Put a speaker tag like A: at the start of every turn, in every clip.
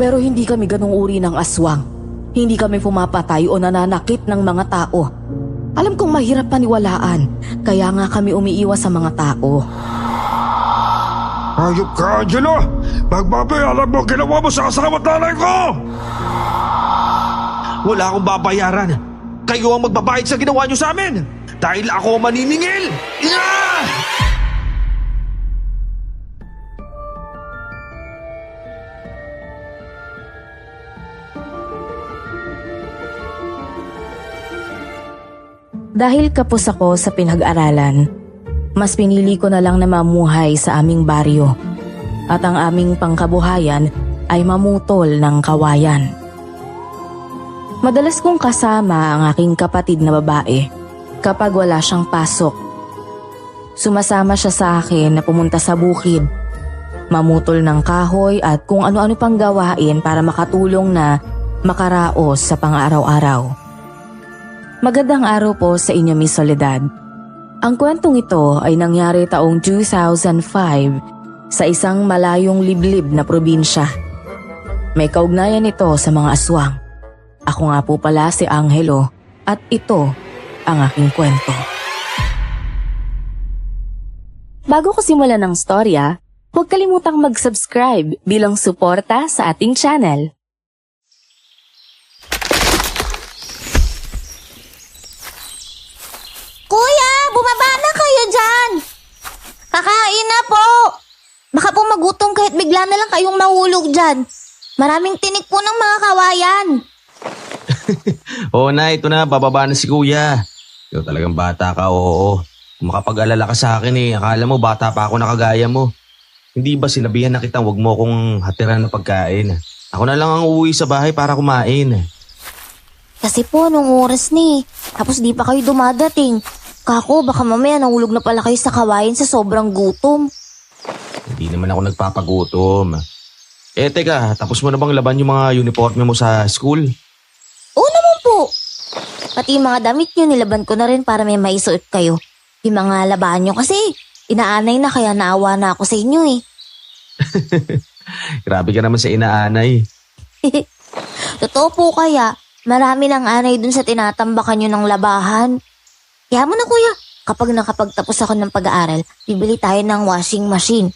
A: Pero hindi kami ganong uri ng aswang. Hindi kami pumapatay o nananakit ng mga tao. Alam kong mahirap paniwalaan, kaya nga kami umiiwas sa mga tao.
B: Hayop ka, Angelo! Magbabayaran mo ang ginawa mo sa asawa at nanay ko! Wala akong babayaran. Kayo ang magbabayad sa ginawa niyo sa amin! Dahil ako ang maniningil! Yeah!
A: Dahil kapos ako sa pinag-aralan, mas pinili ko na lang na mamuhay sa aming baryo at ang aming pangkabuhayan ay mamutol ng kawayan. Madalas kong kasama ang aking kapatid na babae kapag wala siyang pasok. Sumasama siya sa akin na pumunta sa bukid, mamutol ng kahoy at kung ano-ano pang gawain para makatulong na makaraos sa pang-araw-araw. Magandang araw po sa inyo, Miss Soledad. Ang kwentong ito ay nangyari taong 2005 sa isang malayong liblib na probinsya. May kaugnayan ito sa mga aswang. Ako nga po pala si Angelo at ito ang aking kwento. Bago ko simulan ng storya, huwag kalimutang mag-subscribe bilang suporta sa ating channel.
C: Kuya, bumaba na kayo dyan! Kakain na po! Baka po magutom kahit bigla na lang kayong mahulog dyan. Maraming tinik po ng mga kawayan.
B: Oo na, ito na, bababa na si kuya. Ikaw talagang bata ka, oo. Kung makapag-alala ka sa akin akala mo bata pa ako na kagaya mo. Hindi ba sinabihan na kitang wag mo kong hatiran ng pagkain? Ako na lang ang uuwi sa bahay para kumain.
C: Kasi po, anong oras ni? Tapos di pa kayo dumadating. Kako, baka mamaya nahulog na pala kayo sa kawayan sa sobrang gutom.
B: Hindi naman ako nagpapagutom. Teka, tapos mo na bang laban yung mga uniforme mo sa school?
C: Oo naman po. Pati yung mga damit nyo, nilaban ko na rin para may maisuot kayo. Yung mga labahan nyo kasi, inaanay na kaya naawa na ako sa inyo
B: Grabe ka naman sa inaanay.
C: Totoo po kaya, marami ng anay dun sa tinatambakan nyo ng labahan. Kaya mo na kuya, kapag nakapagtapos ako ng pag-aaral, bibili tayo ng washing machine.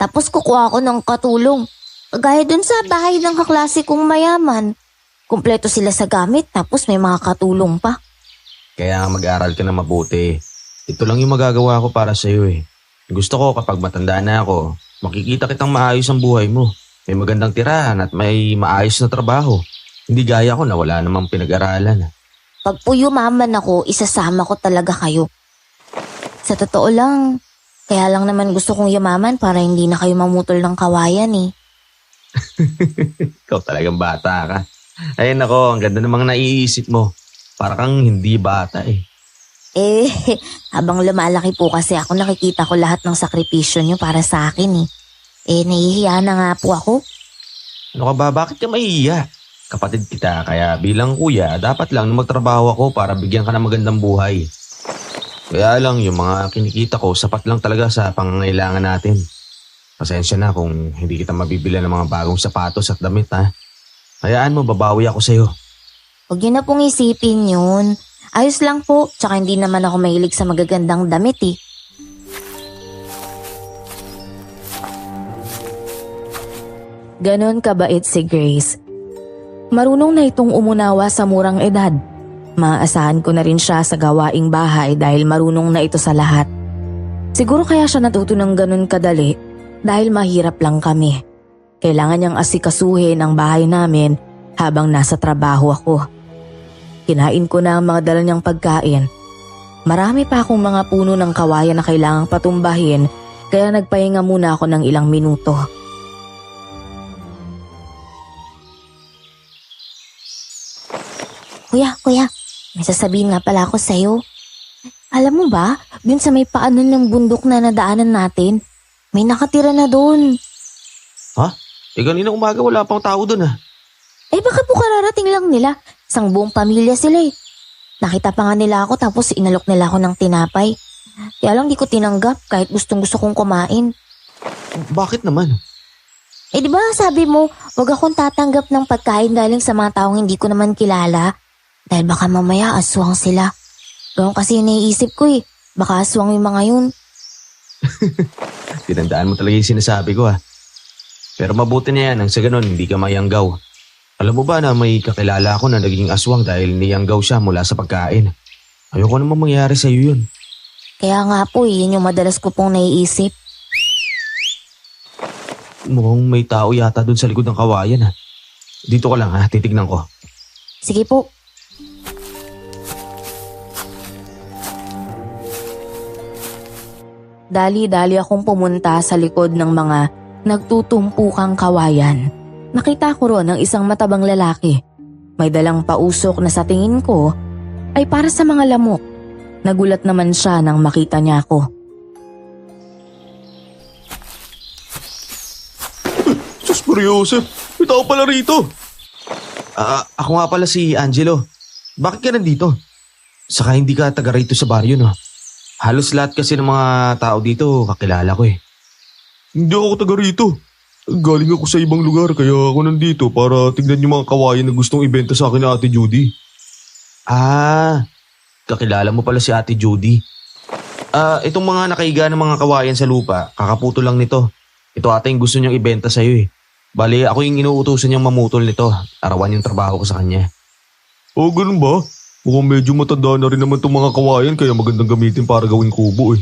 C: Tapos kukuha ako ng katulong. Gaya dun sa bahay ng kaklase kong mayaman. Kumpleto sila sa gamit tapos may mga katulong pa.
B: Kaya mag-aral ka na mabuti. Ito lang yung magagawa ko para sa'yo Gusto ko kapag matanda na ako, makikita kitang maayos ang buhay mo. May magandang tirahan at may maayos na trabaho. Hindi gaya ko na wala namang pinag-aralan.
C: Pag po yumaman ako, isasama ko talaga kayo. Sa totoo lang, kaya lang naman gusto kong yumaman para hindi na kayo mamutol ng kawayan
B: Ikaw talagang bata ka. Ay nako, ang ganda namang naiisip mo. Para kang hindi bata
C: Habang lumalaki po kasi ako, nakikita ko lahat ng sakripisyo nyo para sa akin nahihiya na nga po ako.
B: Ano ka ba? Bakit ka mahihiya? Kapatid kita, kaya bilang kuya, dapat lang na magtrabaho ako para bigyan ka ng magandang buhay. Kaya lang, yung mga kinikita ko, sapat lang talaga sa pangangailangan natin. Pasensya na kung hindi kita mabibili ng mga bagong sapatos at damit Hayaan mo, babawi ako sa'yo.
C: Huwag nyo na pong isipin yun. Ayos lang po, tsaka hindi naman ako mahilig sa magagandang damit
A: Ganon kabait si Grace. Marunong na itong umunawa sa murang edad. Maaasahan ko na rin siya sa gawaing bahay dahil marunong na ito sa lahat. Siguro kaya siya natuto ng ganon kadali dahil mahirap lang kami. Kailangan niyang asikasuhin ang bahay namin habang nasa trabaho ako. Kinain ko na ang mga dala niyang pagkain. Marami pa akong mga puno ng kawayan na kailangang patumbahin kaya nagpahinga muna ako ng ilang minuto.
C: Kuya, may sasabihin nga pala ako sa'yo. Alam mo ba, dun sa may paanan ng bundok na nadaanan natin, may nakatira na dun.
B: Ha? Kanina umaga wala pang tao dun
C: Baka po kararating lang nila. Isang buong pamilya sila Nakita pa nga nila ako tapos inalok nila ako ng tinapay. Kaya lang di ko tinanggap kahit gustong gusto kong kumain.
B: Bakit naman?
C: Eh di ba sabi mo, wag akong tatanggap ng pagkain galing sa mga taong hindi ko naman kilala? Dahil baka mamaya aswang sila. Gawin kasi yung naiisip ko eh. Baka aswang yung mga yun.
B: Tinandaan mo talaga yung sinasabi ko Pero mabuti na yan nang sa ganun hindi ka mayanggaw. Alam mo ba na may kakilala ako na naging aswang dahil niyanggaw siya mula sa pagkain. Ayoko naman mangyari sa'yo yun.
C: Kaya nga po, yun yung madalas ko pong naiisip.
B: Mukhang may tao yata dun sa likod ng kawayan Dito ka lang titignan ko.
C: Sige po.
A: Dali-dali akong pumunta sa likod ng mga nagtutumpukang kawayan. Nakita ko ron ang isang matabang lalaki. May dalang pausok na sa tingin ko ay para sa mga lamok. Nagulat naman siya nang makita niya ako.
B: Sus Maria Joseph, may tao pala rito. Ako nga pala si Angelo. Bakit ka nandito? Saka hindi ka taga rito sa baryo no? Halos lahat kasi ng mga tao dito kakilala ko Hindi ako taga rito. Galing ako sa ibang lugar kaya ako nandito para tignan yung mga kawayan na gustong ibenta sa akin na Ate Judy. Kakilala mo pala si Ate Judy. Itong mga nakahiga ng mga kawayan sa lupa, kakaputo lang nito. Ito ata yung gusto niyang ibenta sa'yo Bale, ako yung inuutosan niyang mamutol nito. Arawan yung trabaho ko sa kanya. Ganun ba? Mukhang medyo matanda na rin naman itong mga kawayan kaya magandang gamitin para gawing kubo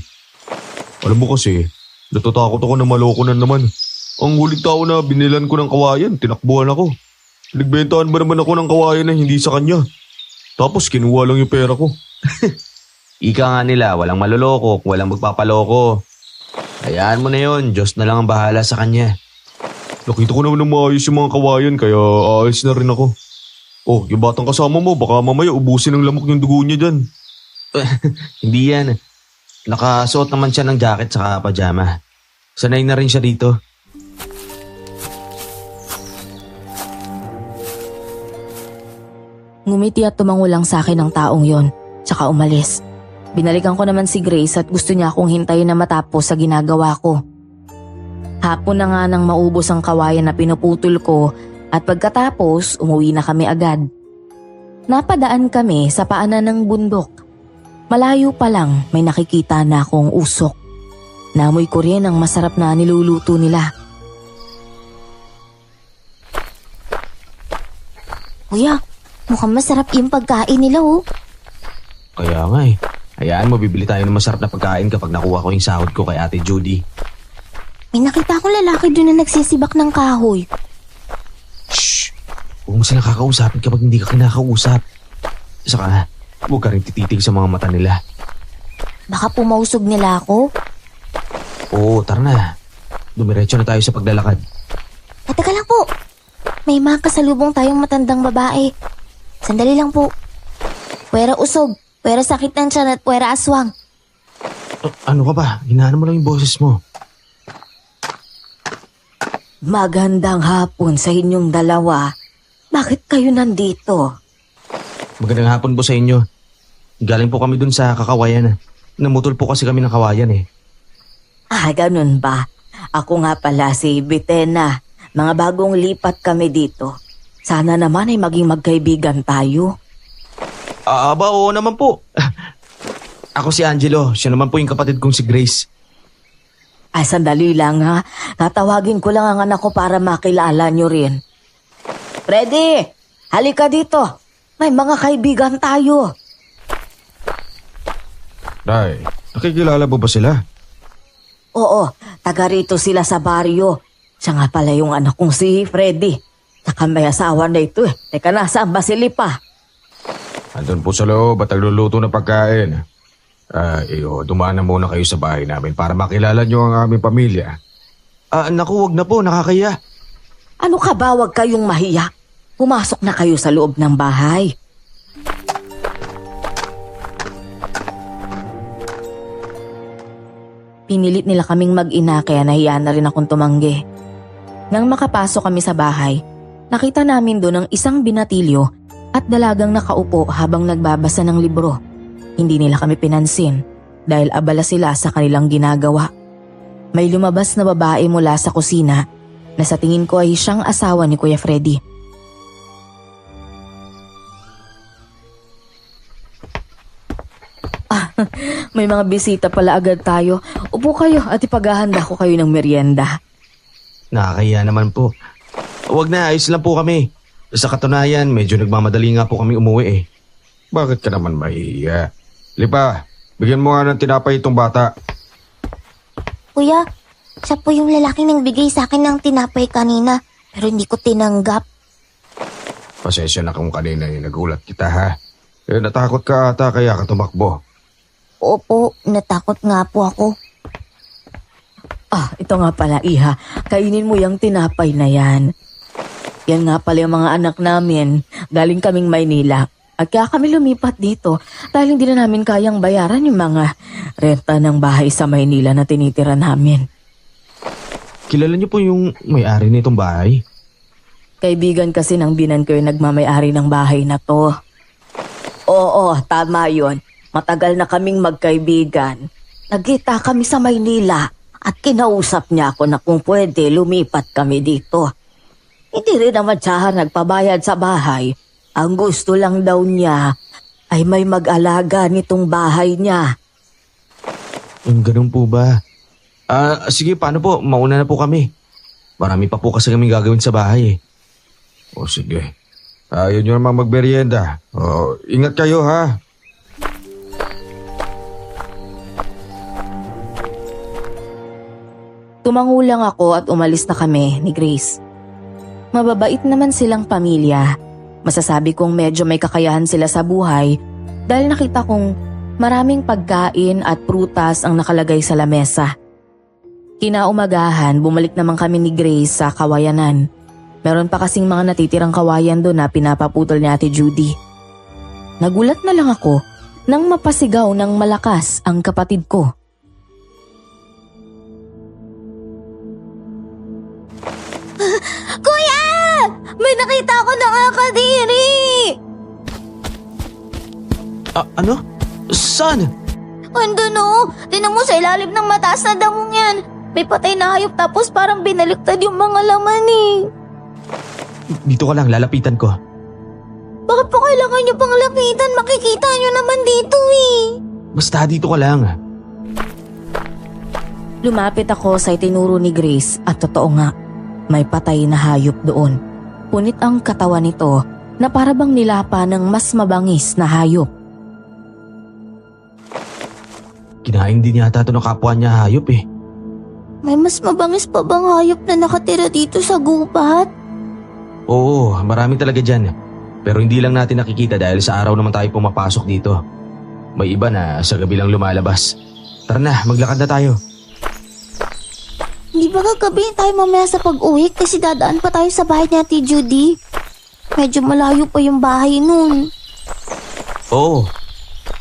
B: Alam mo kasi, natatakot ako na maloko na naman. Ang huling tao na binilan ko ng kawayan, tinakbuhan ako. Nagbentahan ba naman ako ng kawayan na hindi sa kanya? Tapos kinuha lang yung pera ko. Ika nga nila, walang maloloko, walang magpapaloko. Hayaan mo na yun, Diyos na lang ang bahala sa kanya. Nakita ko naman na maayos yung mga kawayan kaya aayos na rin ako. Yung batang kasama mo, baka mamaya ubusin ng lamok yung dugo niya dyan. Hindi yan. Nakasuot naman siya ng jacket saka pajama. Sanay na rin siya dito.
A: Ngumiti at tumango lang sa akin ang taong yon, tsaka umalis. Binalikan ko naman si Grace at gusto niya akong hintayin na matapos sa ginagawa ko. Hapon na nga nang maubos ang kawayan na pinuputol ko at pagkatapos umuwi na kami agad. Napadaan kami sa paanan ng bundok. Malayo pa lang may nakikita na akong usok. Namoy ko rin ang masarap na niluluto nila.
C: Kuya, mukhang masarap yung pagkain nila
B: Kaya nga Hayaan mo, bibili tayo ng masarap na pagkain kapag nakuha ko yung sahod ko kay Ate Judy.
C: May nakita akong lalaki doon na nagsisibak ng kahoy.
B: Shh! Huwag mo silang kakausapin kapag hindi ka kinakausap. Saka, huwag ka rin tititig sa mga mata nila.
C: Baka pumausog nila ako.
B: Oo, tara na. Dumiretso na tayo sa paglalakad.
C: Teka lang po. May mga kasalubong tayong matandang babae. Sandali lang po. Puwera usog, puwera sakit ng tiyan at puwera aswang.
B: Ano ka ba? Hinahan mo lang yung boses mo.
A: Magandang hapon sa inyong dalawa. Bakit kayo nandito?
B: Magandang hapon po sa inyo. Galing po kami dun sa kakawayan. Namutol po kasi kami ng kawayan
A: Ganun ba? Ako nga pala si Bitena. Mga bagong lipat kami dito. Sana naman ay maging magkaibigan tayo.
B: Oo naman po. Ako si Angelo. Siya naman po yung kapatid kong si Grace.
A: Sandali lang ha. Tatawagin ko lang ang anak ko para makilala nyo rin. Freddy! Halika dito. May mga kaibigan tayo.
B: Day, nakikilala mo ba sila?
A: Oo, taga rito sila sa baryo. Siya nga pala yung anak kong si Freddy. Saka may asawa na ito Teka na, saan ba si Lipa?
B: Andun po sa loob at nagluluto ng pagkain. Dumaan na muna kayo sa bahay namin para makilala nyo ang aming pamilya. Naku, wag na po, nakakaya.
A: Ano ka ba, wag kayong mahiya. Pumasok na kayo sa loob ng bahay. Pinilit nila kaming mag-ina kaya nahiya na rin akong tumanggi. Nang makapasok kami sa bahay, nakita namin doon ang isang binatilyo at dalagang nakaupo habang nagbabasa ng libro. Hindi nila kami pinansin dahil abala sila sa kanilang ginagawa. May lumabas na babae mula sa kusina na sa tingin ko ay siyang asawa ni Kuya Freddy. May mga bisita pala agad tayo. Upo kayo at ipaghahanda ko kayo ng merienda.
B: Nakakahiya naman po. Huwag na, ayos lang po kami. Sa katunayan, medyo nagmamadali nga po kami umuwi eh.
D: Bakit ka naman mahihiya? Lipa, bigyan mo nga ng tinapay itong bata.
C: Kuya, siya po yung lalaking nagbigay sa akin ng tinapay kanina, pero hindi ko tinanggap.
D: Pasensya na kung kanina nagulat kita ha. Natakot ka ata kaya ka tumakbo.
C: Opo, natakot nga po ako.
A: Ito nga pala, Iha. Kainin mo yung tinapay na yan. Yan nga pala yung mga anak namin. Galing kaming Maynila. At kaya kami lumipat dito dahil hindi na namin kayang bayaran yung mga renta ng bahay sa Maynila na tinitira namin.
B: Kilala niyo po yung may-ari nitong bahay?
A: Kaibigan kasi ng binan ko yung nagmamay-ari ng bahay na to. Oo, tama yun. Matagal na kaming magkaibigan. Nagkita kami sa Maynila at kinausap niya ako na kung pwede lumipat kami dito. Hindi rin naman siya nagpabayad sa bahay. Ang gusto lang daw niya ay may mag-alaga nitong bahay niya.
B: Ganun po ba? Sige, paano po? Mauna na po kami. Marami pa po kasi kami gagawin sa bahay eh.
D: O sige. Ayaw nyo naman magmerienda. Ingat kayo ha.
A: Tumangulang ako at umalis na kami ni Grace. Mababait naman silang pamilya. Masasabi kong medyo may kakayahan sila sa buhay dahil nakita kong maraming pagkain at prutas ang nakalagay sa lamesa. Kinaumagahan, bumalik naman kami ni Grace sa kawayanan. Meron pa kasing mga natitirang kawayan doon na pinapaputol ni Ate Judy. Nagulat na lang ako nang mapasigaw ng malakas ang kapatid ko.
C: Kuya! May nakita ako na akadiri!
B: Ano? Saan?
C: Andun o! Tinan mo sa ilalim ng mataas na damong yan. May patay na hayop tapos parang binaliktad yung mga laman eh.
B: Dito ka lang, lalapitan ko.
C: Bakit po kailangan nyo pang lapitan? Makikita nyo naman dito eh.
B: Basta dito ka lang.
A: Lumapit ako sa itinuro ni Grace at totoo nga, may patay na hayop doon. Punit ang katawan nito na para bang nilapa ng mas mabangis na hayop.
B: Kinain din yata ito ng kapwa niya hayop eh.
C: May mas mabangis pa bang hayop na nakatira dito sa gubat?
B: Oo, marami talaga dyan. Pero hindi lang natin nakikita dahil sa araw naman tayo pumapasok dito. May iba na sa gabi lang lumalabas. Tara na, maglakad na tayo.
C: Hindi ba gagabihin tayo mamaya sa pag-uwi kasi dadaan pa tayo sa bahay ni Ate Judy? Medyo malayo pa yung bahay nun.
B: Oo,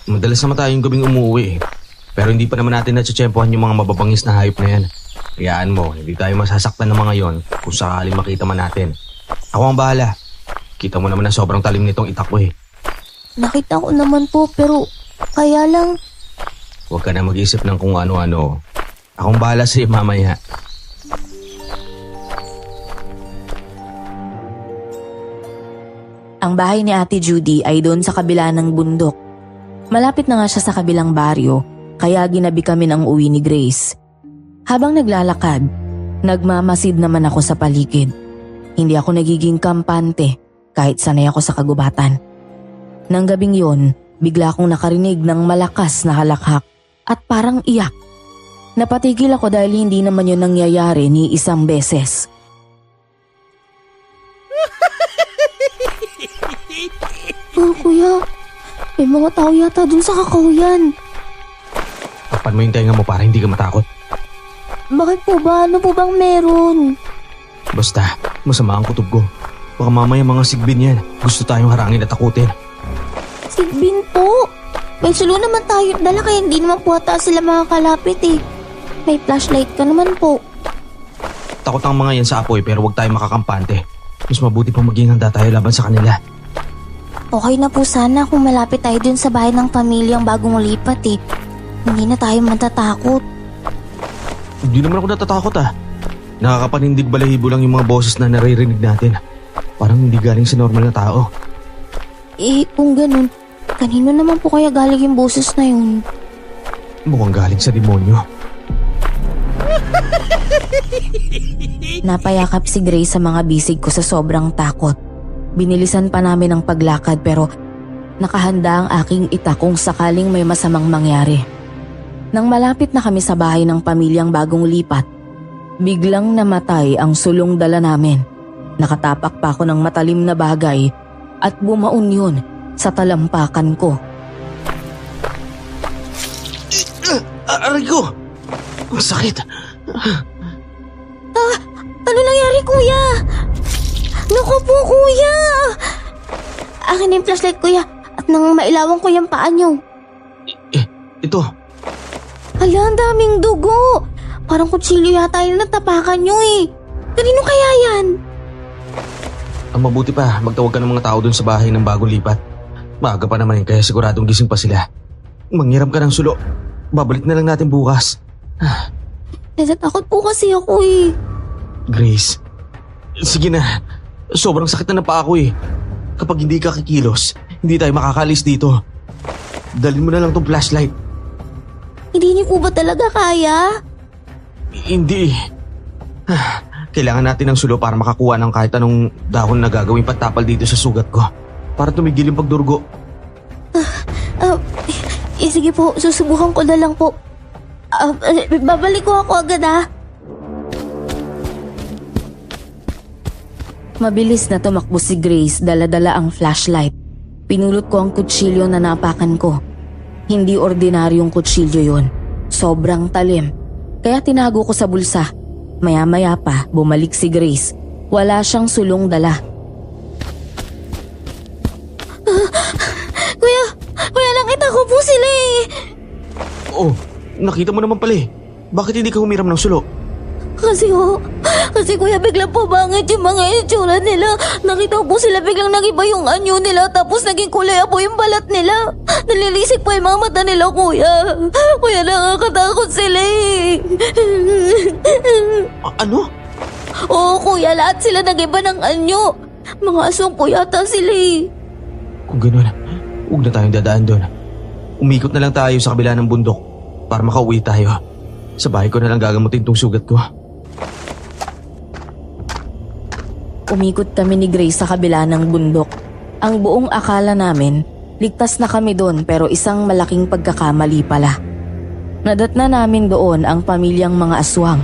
B: madalas naman tayong gabing umuwi eh. Pero hindi pa naman natin natsyempohan yung mga mababangis na hayop na yan. Hayaan mo, hindi tayo masasaktan ng mga yon kung sakaling makita man natin. Ako ang bahala. Kita mo naman na sobrang talim nitong itak ko eh.
C: Nakita ko naman po pero kaya lang...
B: Huwag ka na mag-isip ng kung ano-ano. Akong bahala sa'yo mamaya.
A: Ang bahay ni Ate Judy ay doon sa kabila ng bundok. Malapit na nga siya sa kabilang baryo, kaya ginabi kami ng uwi ni Grace. Habang naglalakad, nagmamasid naman ako sa paligid. Hindi ako nagiging kampante kahit sanay ako sa kagubatan. Nang gabing yon, bigla akong nakarinig ng malakas na halakhak at parang iyak. Napatigil ako dahil hindi naman yun nangyayari ni isang beses.
C: Oh, kuya, may mga tao yata dun sa kakahuyan.
B: Tapan mo yung tenga mo para hindi ka matakot.
C: Bakit po ba? Ano po bang meron?
B: Basta, masama ang kutob ko. Baka mamaya mga sigbin yan. Gusto tayong harangin at takutin.
C: Sigbin po. May sulo naman tayo dala kaya hindi naman po ata sila makakalapit eh. May flashlight ka naman po.
B: Takot ang mga yan sa apoy pero huwag tayong makakampante. Mas mabuti pang maging handa tayo laban sa kanila.
C: Okay na po sana kung malapit tayo dun sa bahay ng pamilyang bagong lipat eh. Hindi na tayo matatakot.
B: Hindi naman ako natatakot ah. Nakakapanindig balahibo lang yung mga boses na naririnig natin. Parang hindi galing sa normal na tao.
C: Kung ganun, kanino naman po kaya galing yung boses na yun?
B: Mukhang galing sa demonyo.
A: Napayakap si Grace sa mga bisig ko sa sobrang takot. Binilisan pa namin ang paglakad pero nakahanda ang aking ita kung sakaling may masamang mangyari. Nang malapit na kami sa bahay ng pamilyang bagong lipat, biglang namatay ang sulong dala namin. Nakatapak pa ako ng matalim na bagay at bumaon yun sa talampakan ko.
B: Aray ko! Ang sakit!
C: Ano nangyari, kuya? Naku po, kuya! Akin na yung flashlight, kuya. At nang mailawan ko yung paa niyo.
B: Ito,
C: Hala, ang daming dugo. Parang kutsilyo yata yung natapakan niyo eh. Kanino kaya yan?
B: ang mabuti pa, magtawag ka ng mga tao dun sa bahay ng bagong lipat. Maaga pa naman kaya siguradong gising pa sila. Manghiram ka ng sulo. Babalik na lang natin bukas.
C: Natatakot po kasi ako eh.
B: Grace, sige na. Sobrang sakit na ng paa ko eh. Kapag hindi ka kikilos, hindi tayo makakalis dito. Dalhin mo na lang tong flashlight.
C: Hindi niyo po ba talaga kaya?
B: Hindi. Kailangan natin ng sulo para makakuha ng kahit anong dahon na gagawing pantapal dito sa sugat ko. Para tumigil yung pagdurgo.
C: Sige po, susubukan ko na lang po. Babalik ko ako agad ah.
A: Mabilis na tumakbo si Grace, dala-dala ang flashlight. Pinulot ko ang kutsilyo na napakan ko. Hindi ordinaryong kutsilyo yon. Sobrang talim. Kaya tinago ko sa bulsa. Maya-maya pa, bumalik si Grace. Wala siyang sulong dala.
C: Kuya, nakita ko po sila eh.
B: Oh, nakita mo naman pala eh. Bakit hindi ka humiram ng sulo?
C: Kasi kuya biglang pabangit yung mga itsura nila. Nakita ko po sila biglang nagiba yung anyo nila tapos naging kulay po yung balat nila. Nalilisik pa yung mga mata nila kuya. Kuya nakakatakot sila eh.
B: Ano?
C: Oo kuya, lahat sila nagiba ng anyo. Mga aswang po yata sila eh.
B: Kung gano'n, huwag na tayong dadaan doon. Umikot na lang tayo sa kabila ng bundok para makauwi tayo. Sa bahay ko na lang gagamutin tong sugat ko.
A: Umikot kami ni Grace sa kabila ng bundok. Ang buong akala namin, ligtas na kami doon pero isang malaking pagkakamali pala. Nadatna namin doon ang pamilyang mga aswang.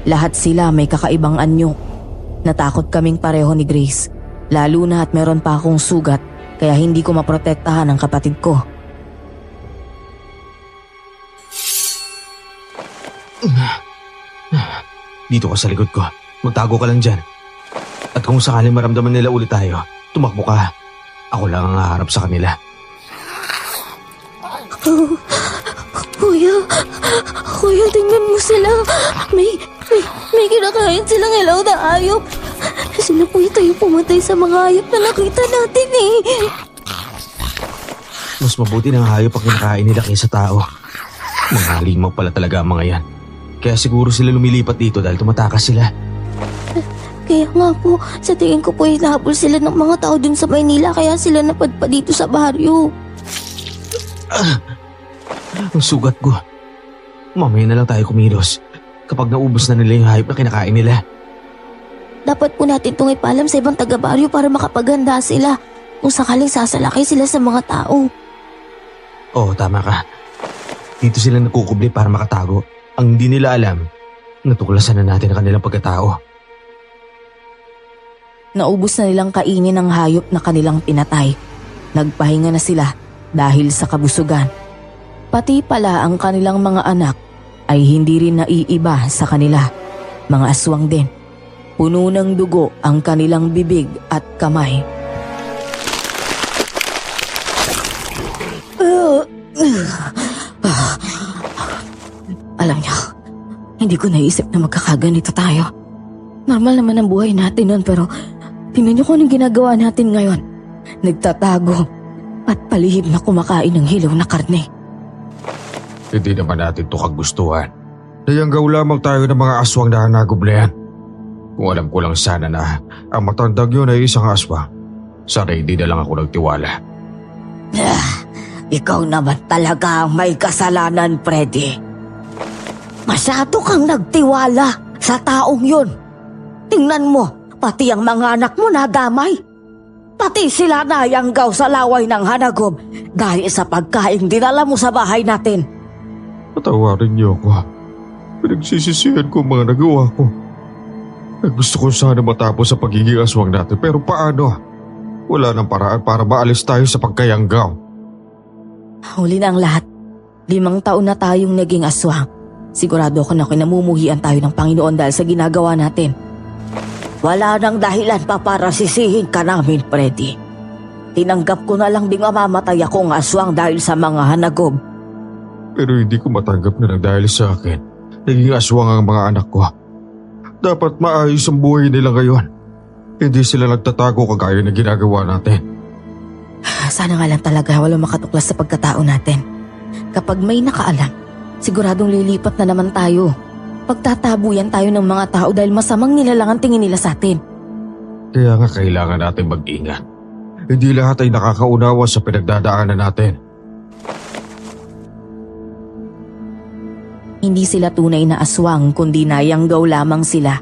A: Lahat sila may kakaibang anyo. Natakot kaming pareho ni Grace. Lalo na at meron pa akong sugat kaya hindi ko maprotektahan ang kapatid ko.
B: Dito ka sa likod ko. Magtago ka lang dyan. At kung sakaling maramdaman nila ulit tayo, tumakbo ka. Ako lang ang haharap sa kanila.
C: Kuya, tingnan mo sila. May kinakain silang ilaw na hayop. Sila po yung pumatay sa mga hayop na nakita natin eh.
B: Mas mabuti ng hayop ang kinakain nila kaysa tao. Mga halimaw pala talaga ang mga yan. Kaya siguro sila lumilipat dito dahil tumatakas sila.
C: Kaya nga po, sa tingin ko po hinahabol sila ng mga tao dun sa Maynila kaya sila napadpa dito sa baryo.
B: Ang sugat ko. Mamaya na lang tayo kumilos. Kapag naubos na nila yung hayop na kinakain nila.
C: Dapat po natin itong ipalam sa ibang taga-baryo para makapaganda sila kung sakaling sasalakay sila sa mga tao.
B: Oo, tama ka. Dito sila nagkukubli para makatago. Ang hindi nila alam, natuklasan na natin ang kanilang pagkatao.
A: Naubos na nilang kainin ang hayop na kanilang pinatay. Nagpahinga na sila dahil sa kabusugan. Pati pala ang kanilang mga anak ay hindi rin naiiba sa kanila. Mga aswang din. Puno ng dugo ang kanilang bibig at kamay. Alam niyo, hindi ko naisip na magkakaganito tayo. Normal naman ang buhay natin noon pero tingnan niyo kung anong ginagawa natin ngayon. Nagtatago at palihim na kumakain ng hilaw na karne.
D: Hindi naman natin ito kagustuhan. Nayanggaw lamang tayo ng mga aswang na nagublayan. Kung alam ko lang sana na ang matandang yun ay isang aswang, sana hindi na lang ako nagtiwala.
E: Ikaw naman talaga ang may kasalanan, Freddy. Masyado kang nagtiwala sa taong yun. Tingnan mo, pati ang mga anak mo nadamay. Pati sila nayanggaw sa laway ng hanagob dahil sa pagkaing dinala mo sa bahay natin.
D: Patawarin niyo ako. Pinagsisisihan ko ang mga nagawa ko. Gusto ko sana matapos sa pagiging aswang natin, pero paano? Wala nang paraan para maalis tayo sa pagkayanggaw.
A: Huli na ang lahat. 5 taon na tayong naging aswang. Sigurado ako na kinamumuhian tayo ng Panginoon dahil sa ginagawa natin.
E: Wala nang dahilan pa para sisihin ka namin, Freddy. Tinanggap ko na lang ding mamamatay akong aswang dahil sa mga hanagob.
D: Pero hindi ko matanggap na dahil sa akin, naging aswang ang mga anak ko. Dapat maayos ang buhay nila ngayon. Hindi sila nagtatago kagaya na ginagawa natin.
A: Sana nga lang talaga walang makatuklas sa pagkatao natin. Kapag may nakaalam, siguradong lilipat na naman tayo. Pagtatabuyan tayo ng mga tao dahil masamang nilalang ang tingin nila sa atin.
D: Kaya nga kailangan natin mag-ingat. Hindi lahat ay nakakaunawa sa pinagdadaanan natin.
A: Hindi sila tunay na aswang kundi nayanggaw lamang sila.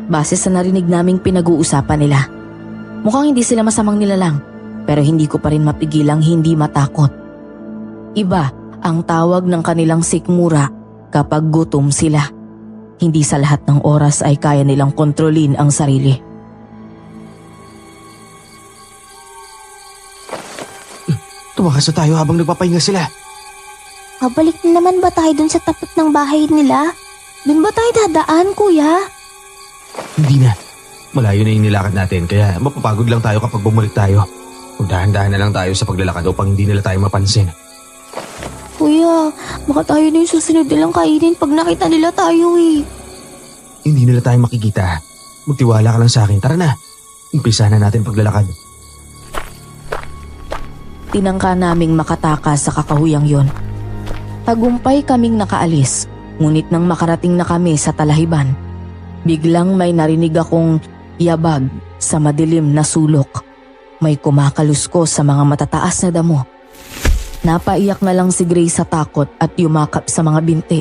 A: Base sa narinig naming pinag-uusapan nila. Mukhang hindi sila masamang nilalang, pero hindi ko pa rin mapigilang hindi matakot. Iba ang tawag ng kanilang sikmura kapag gutom sila. Hindi sa lahat ng oras ay kaya nilang kontrolin ang sarili.
B: Tumakas na tayo habang nagpapahinga sila.
C: Mabalik na naman ba tayo dun sa tapat ng bahay nila? Dun ba tayo dadaan, kuya?
B: Hindi na. Malayo na yung nilakad natin kaya mapapagod lang tayo kapag bumalik tayo. Magdahan-dahan na lang tayo sa paglalakad upang hindi nila tayo mapansin.
C: Kuya, baka tayo na yung susunod nilang kainin pag nakita nila tayo eh.
B: Hindi nila tayo makikita. Magtiwala ka lang sa akin. Tara na. Umpisa na natin paglalakad.
A: Tinangka naming makatakas sa kakahuyang yon. Tagumpay kaming nakaalis, ngunit nang makarating na kami sa talahiban, biglang may narinig akong yabag sa madilim na sulok. May kumakaluskos sa mga matataas na damo. Napaiyak na lang si Grace sa takot at yumakap sa mga binti.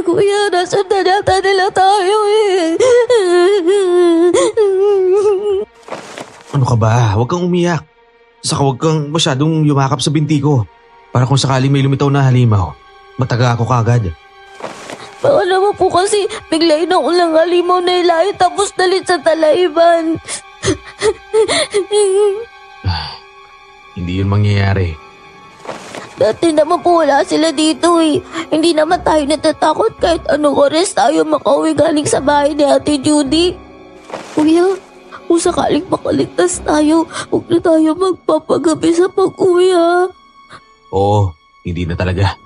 C: Kuya, nasundan nata nila tayo eh.
B: Ano ka ba? Huwag kang umiyak. Saka huwag kang masyadong yumakap sa binti ko. Para kung sakaling may lumitaw na halimaw, mataga ako kagad.
C: Baka naman po kasi biglayin ang ulang halimaw na ilayo tapos dalit sa talaiban.
B: Hindi yun mangyayari.
C: Dati naman po wala sila dito eh. Hindi naman tayo natatakot kahit anong oras tayo makauwi galing sa bahay ni Ate Judy. Kuya, kung sakaling makaligtas tayo, huwag na tayo magpapagabi sa pag-uwi ha.
B: Oo, hindi na talaga.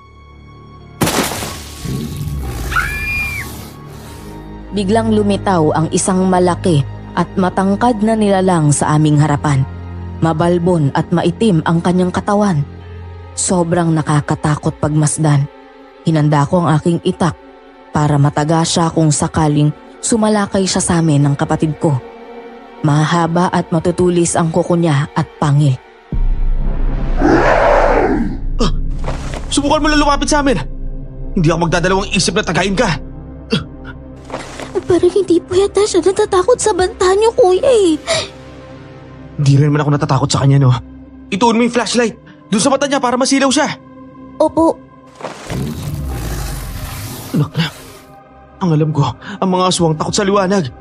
A: Biglang lumitaw ang isang malaki at matangkad na nilalang sa aming harapan. Mabalbon at maitim ang kanyang katawan. Sobrang nakakatakot pagmasdan. Hinanda ko ang aking itak para mataga siya kung sakaling sumalakay siya sa amin ng kapatid ko. Mahaba at matutulis ang kuko niya at pangil.
B: Subukan mo lang lumapit sa amin. Hindi ako magdadalawang isip na tagayin ka.
C: Parang hindi po yata siya natatakot sa banta niyo, kuya eh.
B: Hindi rin naman ako natatakot sa kanya, no? Ituon mo yung flashlight doon sa mata niya para masilaw siya.
C: Opo.
B: Anak na, ang alam ko, ang mga aswang takot sa liwanag.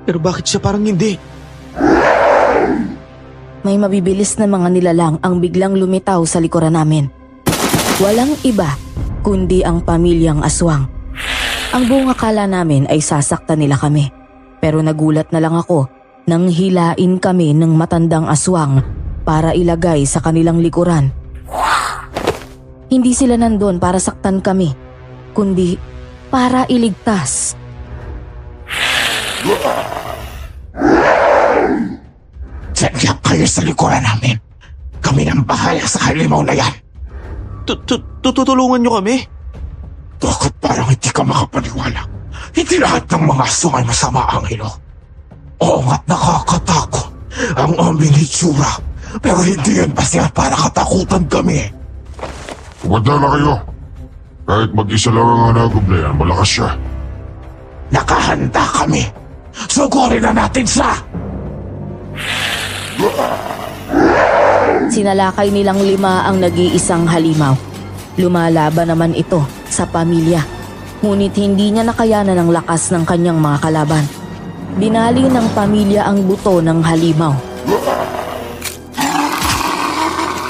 B: Pero bakit siya parang hindi?
A: May mabibilis na mga nilalang ang biglang lumitaw sa likuran namin. Walang iba kundi ang pamilyang aswang. Ang buong akala namin ay sasaktan nila kami. Pero nagulat na lang ako nang hilain kami ng matandang aswang para ilagay sa kanilang likuran. Hindi sila nandun para saktan kami, kundi para iligtas.
F: Diyan kayo sa likuran namin. Kami nang bahala sa halimaw na yan.
B: Tutulungan niyo kami?
F: Bakit parang hindi ka Hindi lahat ng mga aswang ay masama, Angelo. Oo nga't nakakatakot ang aming itsura. Pero hindi yan basta para katakutan kami.
D: Umanda na kayo. Kahit mag-isa lang ang hanagom na yan, malakas siya.
F: Nakahanda kami. Sugurin na natin siya!
A: Sinalakay nilang 5 ang nag-iisang halimaw. Lumalaban naman ito sa pamilya. Ngunit hindi niya nakayanan ang lakas ng kanyang mga kalaban. Binali ng pamilya ang buto ng halimaw.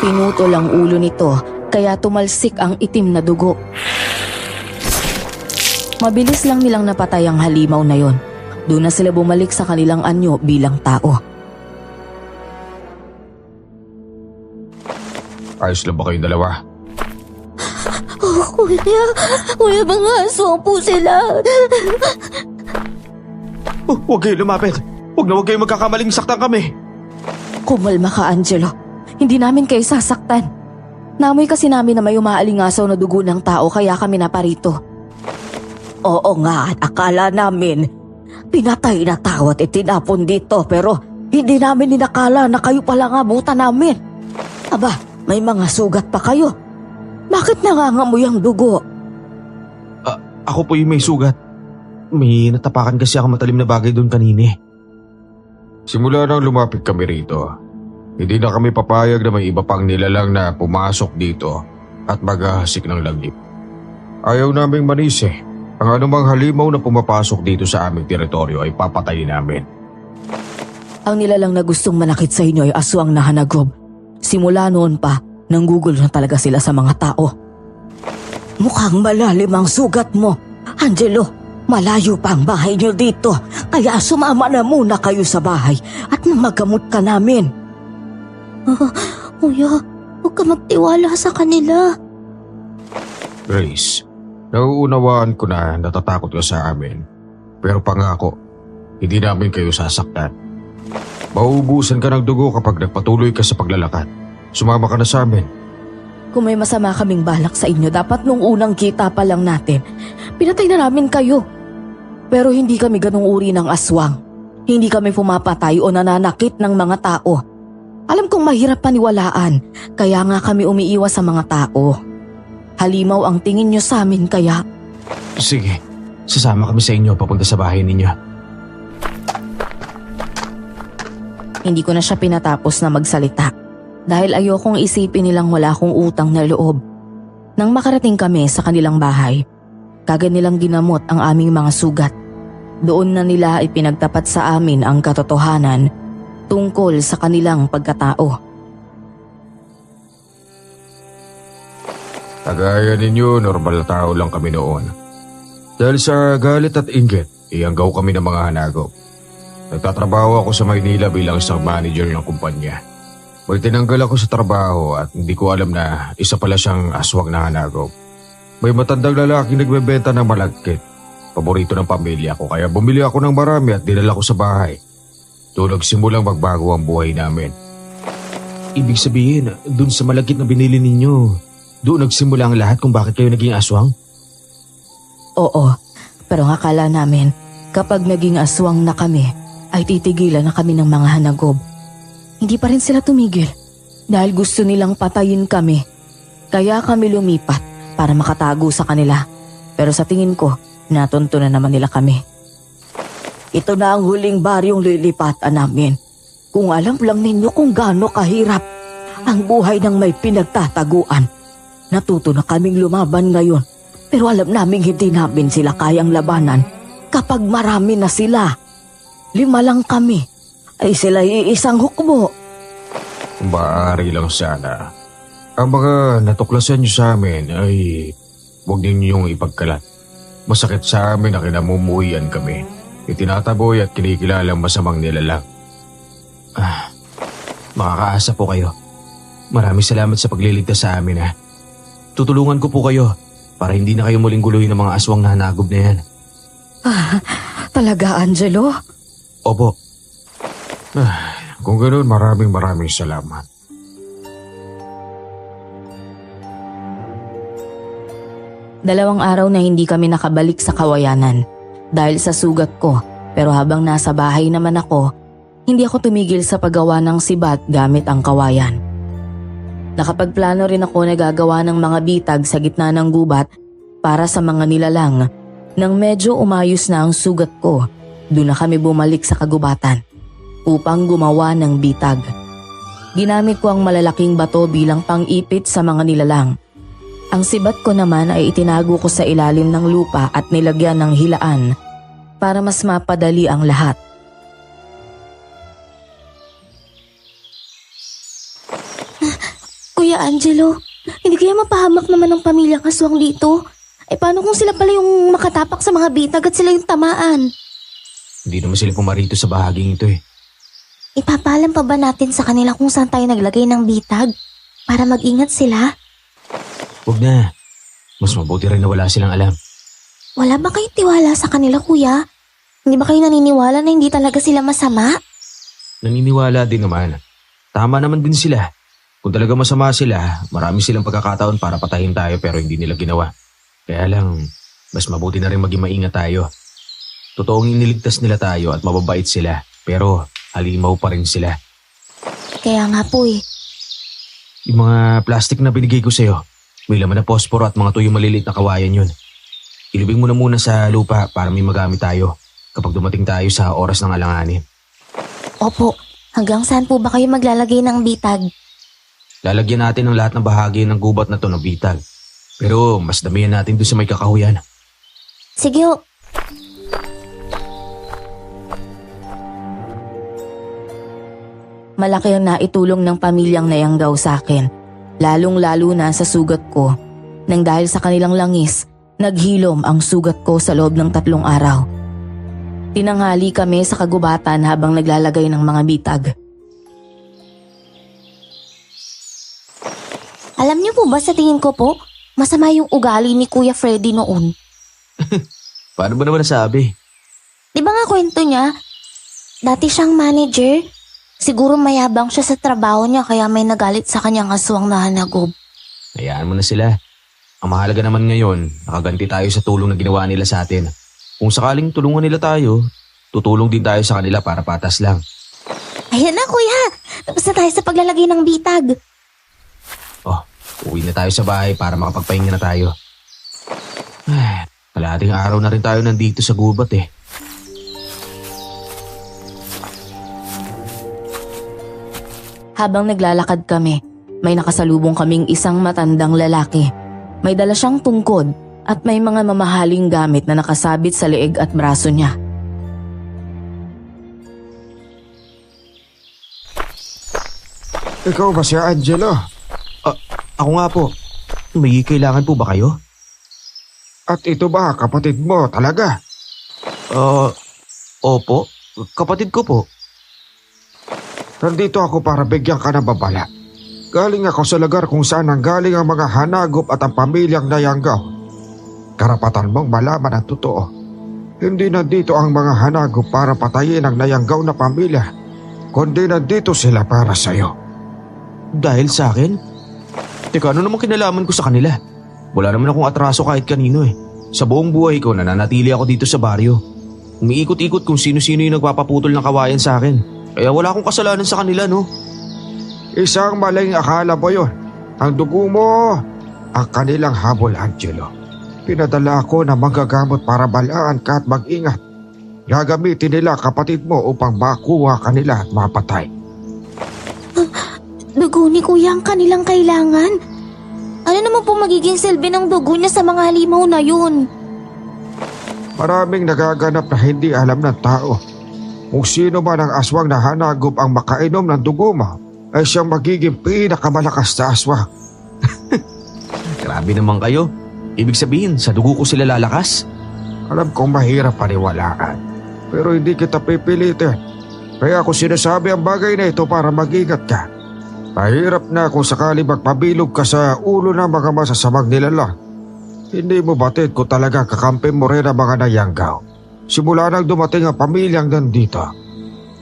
A: Pinutol ang ulo nito kaya tumalsik ang itim na dugo. Mabilis lang nilang napatay ang halimaw na yon. Doon na sila bumalik sa kanilang anyo bilang tao.
D: Ayos lang ba kayong dalawa?
C: Oh, kuya. Kuya, mga aswang po sila.
B: Huwag kayo lumapit. Huwag kayo magkakamaling saktan kami.
A: Kumalma ka, Angelo. Hindi namin kayo sasaktan. Namoy kasi namin na may umaalingasaw na dugo ng tao kaya kami naparito.
E: Oo nga, at akala namin pinatay na tao at itinapon dito pero hindi namin inakala na kayo pala nga abutan namin. Aba, may mga sugat pa kayo. Bakit nangangamoy ang dugo?
B: Ako po yung may sugat. May natapakan kasi ako matalim na bagay doon kanini.
D: Simula nang lumapit kami rito, hindi na kami papayag na may iba pang nilalang na pumasok dito at maghahasik ng lagip. Ayaw naming manisi. Ang anumang halimaw na pumapasok dito sa aming teritoryo ay papatayin namin.
A: Ang nilalang na gustong manakit sa inyo ay aswang na hanagob. Simula noon pa, nanggugol na talaga sila sa mga tao.
E: Mukhang malalim ang sugat mo. Angelo, malayo pa ang bahay niyo dito. Kaya sumama na muna kayo sa bahay at magamot ka namin.
C: Kuya, huwag ka magtiwala sa kanila.
D: Grace, nauunawaan ko na natatakot ka sa amin. Pero pangako, hindi namin kayo sasaktan. Mauubusan ka ng dugo kapag nagpatuloy ka sa paglalakad. Sumama ka na sa amin.
A: Kung may masama kaming balak sa inyo, dapat nung unang kita pa lang natin, pinatay na namin kayo. Pero hindi kami ganung uri ng aswang. Hindi kami pumapatay o nananakit ng mga tao. Alam kong mahirap paniwalaan, kaya nga kami umiiwas sa mga tao. Halimaw ang tingin nyo sa amin kaya...
B: Sige, sasama kami sa inyo papunta sa bahay ninyo.
A: Hindi ko na siya pinatapos na magsalita dahil ayokong isipin nilang wala akong utang na loob. Nang makarating kami sa kanilang bahay, kagad nilang ginamot ang aming mga sugat. Doon na nila ipinagtapat sa amin ang katotohanan tungkol sa kanilang pagkatao.
D: Kagaya ninyo, normal na tao lang kami noon. Dahil sa galit at inggit, ianggaw kami ng mga hanagop. Nagtatrabaho ako sa Maynila bilang isang manager ng kumpanya. May tinanggal ako sa trabaho at hindi ko alam na isa pala siyang aswang na hanagop. May matandang lalaki nagbebenta ng malagkit. Paborito ng pamilya ko kaya bumili ako ng marami at dinala ko sa bahay. Doon nagsimulang magbago ang buhay namin.
B: Ibig sabihin, dun sa malagkit na binili ninyo, doon nagsimula ang lahat kung bakit kayo naging aswang?
A: Oo, pero ang akala namin kapag naging aswang na kami ay titigilan na kami ng mga hanagob. Hindi pa rin sila tumigil dahil gusto nilang patayin kami. Kaya kami lumipat para makatago sa kanila. Pero sa tingin ko, natunto na naman nila kami.
E: Ito na ang huling baryong lilipatan namin. Kung alam lang ninyo kung gaano kahirap ang buhay ng may pinagtataguan. Natuto na kaming lumaban ngayon. Pero alam naming hindi namin sila kayang labanan kapag marami na sila. 5 lang kami. Ay sila iisang hukbo.
D: Kung maaari lang sana, ang mga natuklasan niyo sa amin ay huwag ninyong ipagkalat. Masakit sa amin na kinamumuhian kami. Itinataboy at kinikilalang masamang nilalang.
B: Makakaasa po kayo. Maraming salamat sa pagliligtas sa amin ha. Tutulungan ko po kayo para hindi na kayo muling guluhin ng mga aswang na hanagob na yan.
A: Talaga, Angelo?
B: Opo.
D: Kung ganoon, maraming salamat.
A: Dalawang araw na hindi kami nakabalik sa kawayanan. dahil sa sugat ko, pero habang nasa bahay naman ako, hindi ako tumigil sa paggawa ng sibat gamit ang kawayan. Nakapagplano rin ako na gagawa ng mga bitag sa gitna ng gubat para sa mga nilalang. Nang medyo umayos na ang sugat ko, doon na kami bumalik sa kagubatan upang gumawa ng bitag. Ginamit ko ang malalaking bato bilang pang-ipit sa mga nilalang. Ang sibat ko naman ay itinago ko sa ilalim ng lupa at nilagyan ng hilaan para mas mapadali ang lahat.
C: Kuya Angelo, hindi kaya mapahamak naman ng pamilyang aswang dito? Paano kung sila pala yung makatapak sa mga bitag at sila yung tamaan?
B: Hindi naman sila pumarito sa bahaging ito eh.
C: Ipapalam pa ba natin sa kanila kung saan tayo naglagay ng bitag? Para mag-ingat sila?
B: Huwag na. Mas mabuti rin na wala silang alam.
C: Wala ba kayong tiwala sa kanila, kuya? Hindi ba kayo naniniwala na hindi talaga sila masama?
B: Naniniwala din naman. Tama naman din sila. Kung talaga masama sila, marami silang pagkakataon para patayin tayo pero hindi nila ginawa. Kaya lang, mas mabuti na rin maging maingat tayo. Totoong iniligtas nila tayo at mababait sila, pero halimaw pa rin sila.
C: Kaya nga po eh.
B: Yung mga plastic na binigay ko sa'yo, may laman na posporo at mga tuyong maliliit na kawayan yun. Ilubing mo na muna sa lupa para may magamit tayo kapag dumating tayo sa oras ng alanganin.
C: Opo, hanggang saan po ba kayo maglalagay ng bitag?
B: Lalagyan natin ng lahat ng bahagi ng gubat na to ng bitag. Pero mas damihan natin doon sa may kakahuyan.
C: Sige ho.
A: Malaki ang naitulong ng pamilyang Nayanggaw sa akin, lalong-lalo na sa sugat ko. Nang dahil sa kanilang langis, naghilom ang sugat ko sa loob ng 3 araw. Tinanghali kami sa kagubatan habang naglalagay ng mga bitag.
C: Alam niyo po ba sa tingin ko po, masama yung ugali ni Kuya Freddy noon.
B: Paano ba naman nasabi?
C: Di ba nga kwento niya? Dati siyang manager. Siguro mayabang siya sa trabaho niya kaya may nagalit sa kanyang aswang na hanagob.
B: Hayaan mo na sila. Ang mahalaga naman ngayon, nakaganti tayo sa tulong na ginawa nila sa atin. Kung sakaling tulungan nila tayo, tutulong din tayo sa kanila para patas lang.
C: Ayan na kuya, tapos na tayo sa paglalagay ng bitag.
B: Oh, uwi na tayo sa bahay para makapagpahinga na tayo. Kalahating araw na rin tayo nandito sa gubat eh.
A: Habang naglalakad kami, may nakasalubong kaming isang matandang lalaki. May dala siyang tungkod at may mga mamahaling gamit na nakasabit sa leeg at braso niya.
D: Ikaw ba si Angelo?
B: Ako nga po. May kailangan po ba kayo?
D: At ito ba kapatid mo talaga?
B: Opo. Kapatid ko po.
D: Nandito ako para bigyan ka ng babala. Galing ako sa lugar kung saan nanggaling ang mga hanagop at ang pamilyang Nayanggaw. Karapatan mong malaman ang totoo. Hindi nandito ang mga hanagop para patayin ang Nayanggaw na pamilya, kundi nandito sila para sa'yo.
B: Dahil sa akin? Teka, ano namang kinalaman ko sa kanila? Wala naman akong atraso kahit kanino eh. Sa buong buhay ko nananatili ako dito sa baryo. Umiikot-ikot kung sino-sino yung nagpapaputol ng kawayan sa akin. Kaya wala akong kasalanan sa kanila, no?
D: Isang maling akala mo yun. Ang dugo mo, ang kanilang habol, Angelo. Pinadala ako na manggagamot para balaan ka at mag-ingat. Gagamitin nila kapatid mo upang makuha kanila at mapatay.
C: Dugo ni kuya ang kanilang kailangan. Ano naman po magiging silbi ng dugo niya sa mga halimaw na yun?
D: Maraming nagaganap na hindi alam ng tao. Kung sino man ang aswang na hanagop ang makainom ng dugo mo, ay siyang magiging pinakamalakas na aswang.
B: Grabe naman kayo. Ibig sabihin, sa dugo ko sila lalakas?
D: Alam kong mahirap paniwalaan, pero hindi kita pipilitin. Kaya ako sinasabi ang bagay na ito para mag-ingat ka. Mahirap na kung sakali magpabilog ka sa ulo ng mga masasamang nilalang. Hindi mo batid kung talaga kakampi mo rin ang mga Nayanggaw. Simula nang dumating ang pamilyang nandito,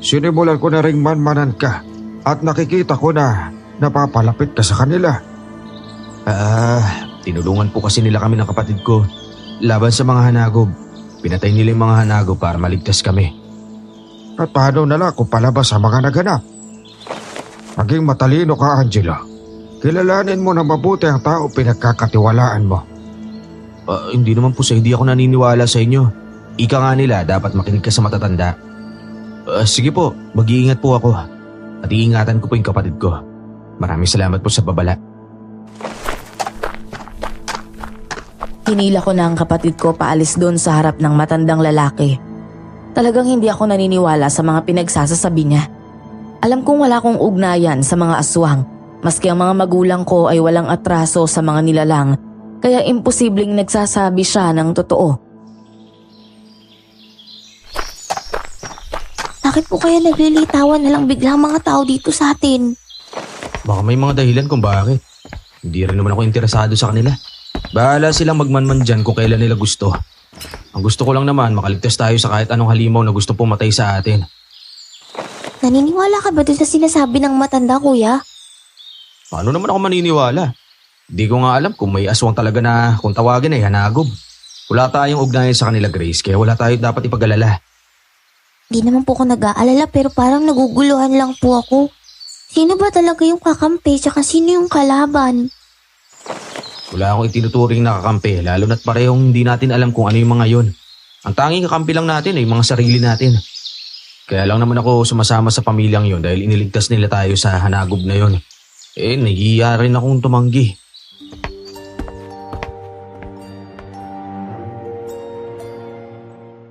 D: sinimulan ko na ring manmanan ka at nakikita ko na napapalapit ka sa kanila.
B: Tinulungan po kasi nila kami ng kapatid ko laban sa mga hanagob. Pinatay nila yung mga hanagop para maligtas kami.
D: At paano na lang kung palabas ang mga naganap? Maging matalino ka, Angelo. Kilalanin mo na mabuti ang tao pinagkakatiwalaan mo.
B: Hindi naman po hindi ako naniniwala sa inyo. Ika nga nila, dapat makinig ka sa matatanda. Sige po, mag-iingat po ako. At iingatan ko po yung kapatid ko. Maraming salamat po sa babala.
A: Hinila ko na ang kapatid ko paalis doon sa harap ng matandang lalaki. Talagang hindi ako naniniwala sa mga pinagsasasabi niya. Alam kong wala kong ugnayan sa mga aswang, maski ang mga magulang ko ay walang atraso sa mga nilalang, kaya imposibleng nagsasabi siya ng totoo.
C: Bakit po kaya naglilitawan na lang biglang mga tao dito sa atin?
B: Baka may mga dahilan kung bakit. Hindi rin naman ako interesado sa kanila. Bahala silang magmanman dyan kung kailan nila gusto. Ang gusto ko lang naman makaligtas tayo sa kahit anong halimaw na gusto pumatay sa atin.
C: Naniniwala ka ba doon sa sinasabi ng matanda, kuya?
B: Paano naman ako maniniwala? Hindi ko nga alam kung may aswang talaga na kung tawagin ay hanagub. Wala tayong ugnayan sa kanila, Grace, kaya wala tayo dapat ipag-alala.
C: Di naman po ako nag-aalala pero parang naguguluhan lang po ako. Sino ba talaga yung kakampi tsaka sino yung kalaban?
B: Wala akong itinuturing na kakampi, lalo na't parehong hindi natin alam kung ano yung mga yon. Ang tanging kakampi lang natin ay mga sarili natin. Kaya lang naman ako sumasama sa pamilyang yon dahil iniligtas nila tayo sa hanagub na yon. Nahihiya rin akong tumanggi.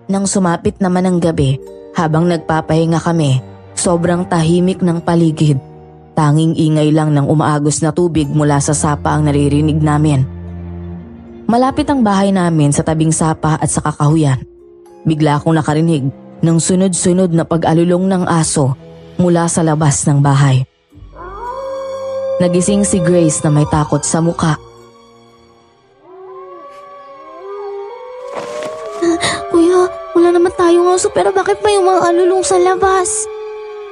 A: Nang sumapit naman ang gabi, habang nagpapahinga kami, sobrang tahimik ng paligid. Tanging ingay lang ng umaagos na tubig mula sa sapa ang naririnig namin. Malapit ang bahay namin sa tabing sapa at sa kakahuyan. Bigla akong nakarinig ng sunod-sunod na pag-alulong ng aso mula sa labas ng bahay. Nagising si Grace na may takot sa muka.
C: Kuya, wala naman tayong aso pero bakit may mga alulong sa labas?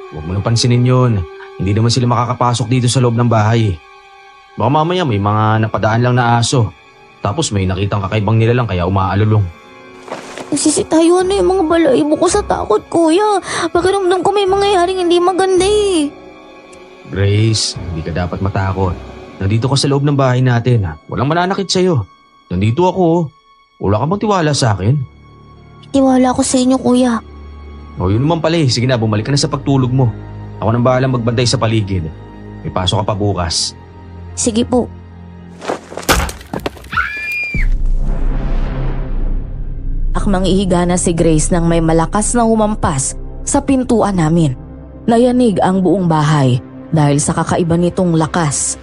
B: Huwag mo nang pansinin yun. Hindi naman sila makakapasok dito sa loob ng bahay. Baka mamaya may mga napadaan lang na aso. Tapos may nakitang kakaibang nila lang kaya umaalulong.
C: Nagsisitayo na yung mga balahibo ko sa takot, kuya. Pakiramdam ko may mangyayaring hindi maganda eh.
B: Grace, hindi ka dapat matakot. Nandito ka sa loob ng bahay natin. Walang mananakit sa'yo. Nandito ako. Wala ka bang tiwala sa akin?
C: Tiwala ko sa inyo, kuya.
B: Yun naman pala eh. Sige na, bumalik ka na sa pagtulog mo. Ako nang bahalang magbantay sa paligid. May pasok ka pa bukas.
C: Sige po.
A: Akmang ihiga na si Grace nang may malakas na humampas sa pintuan namin. Nayanig ang buong bahay dahil sa kakaiba nitong lakas.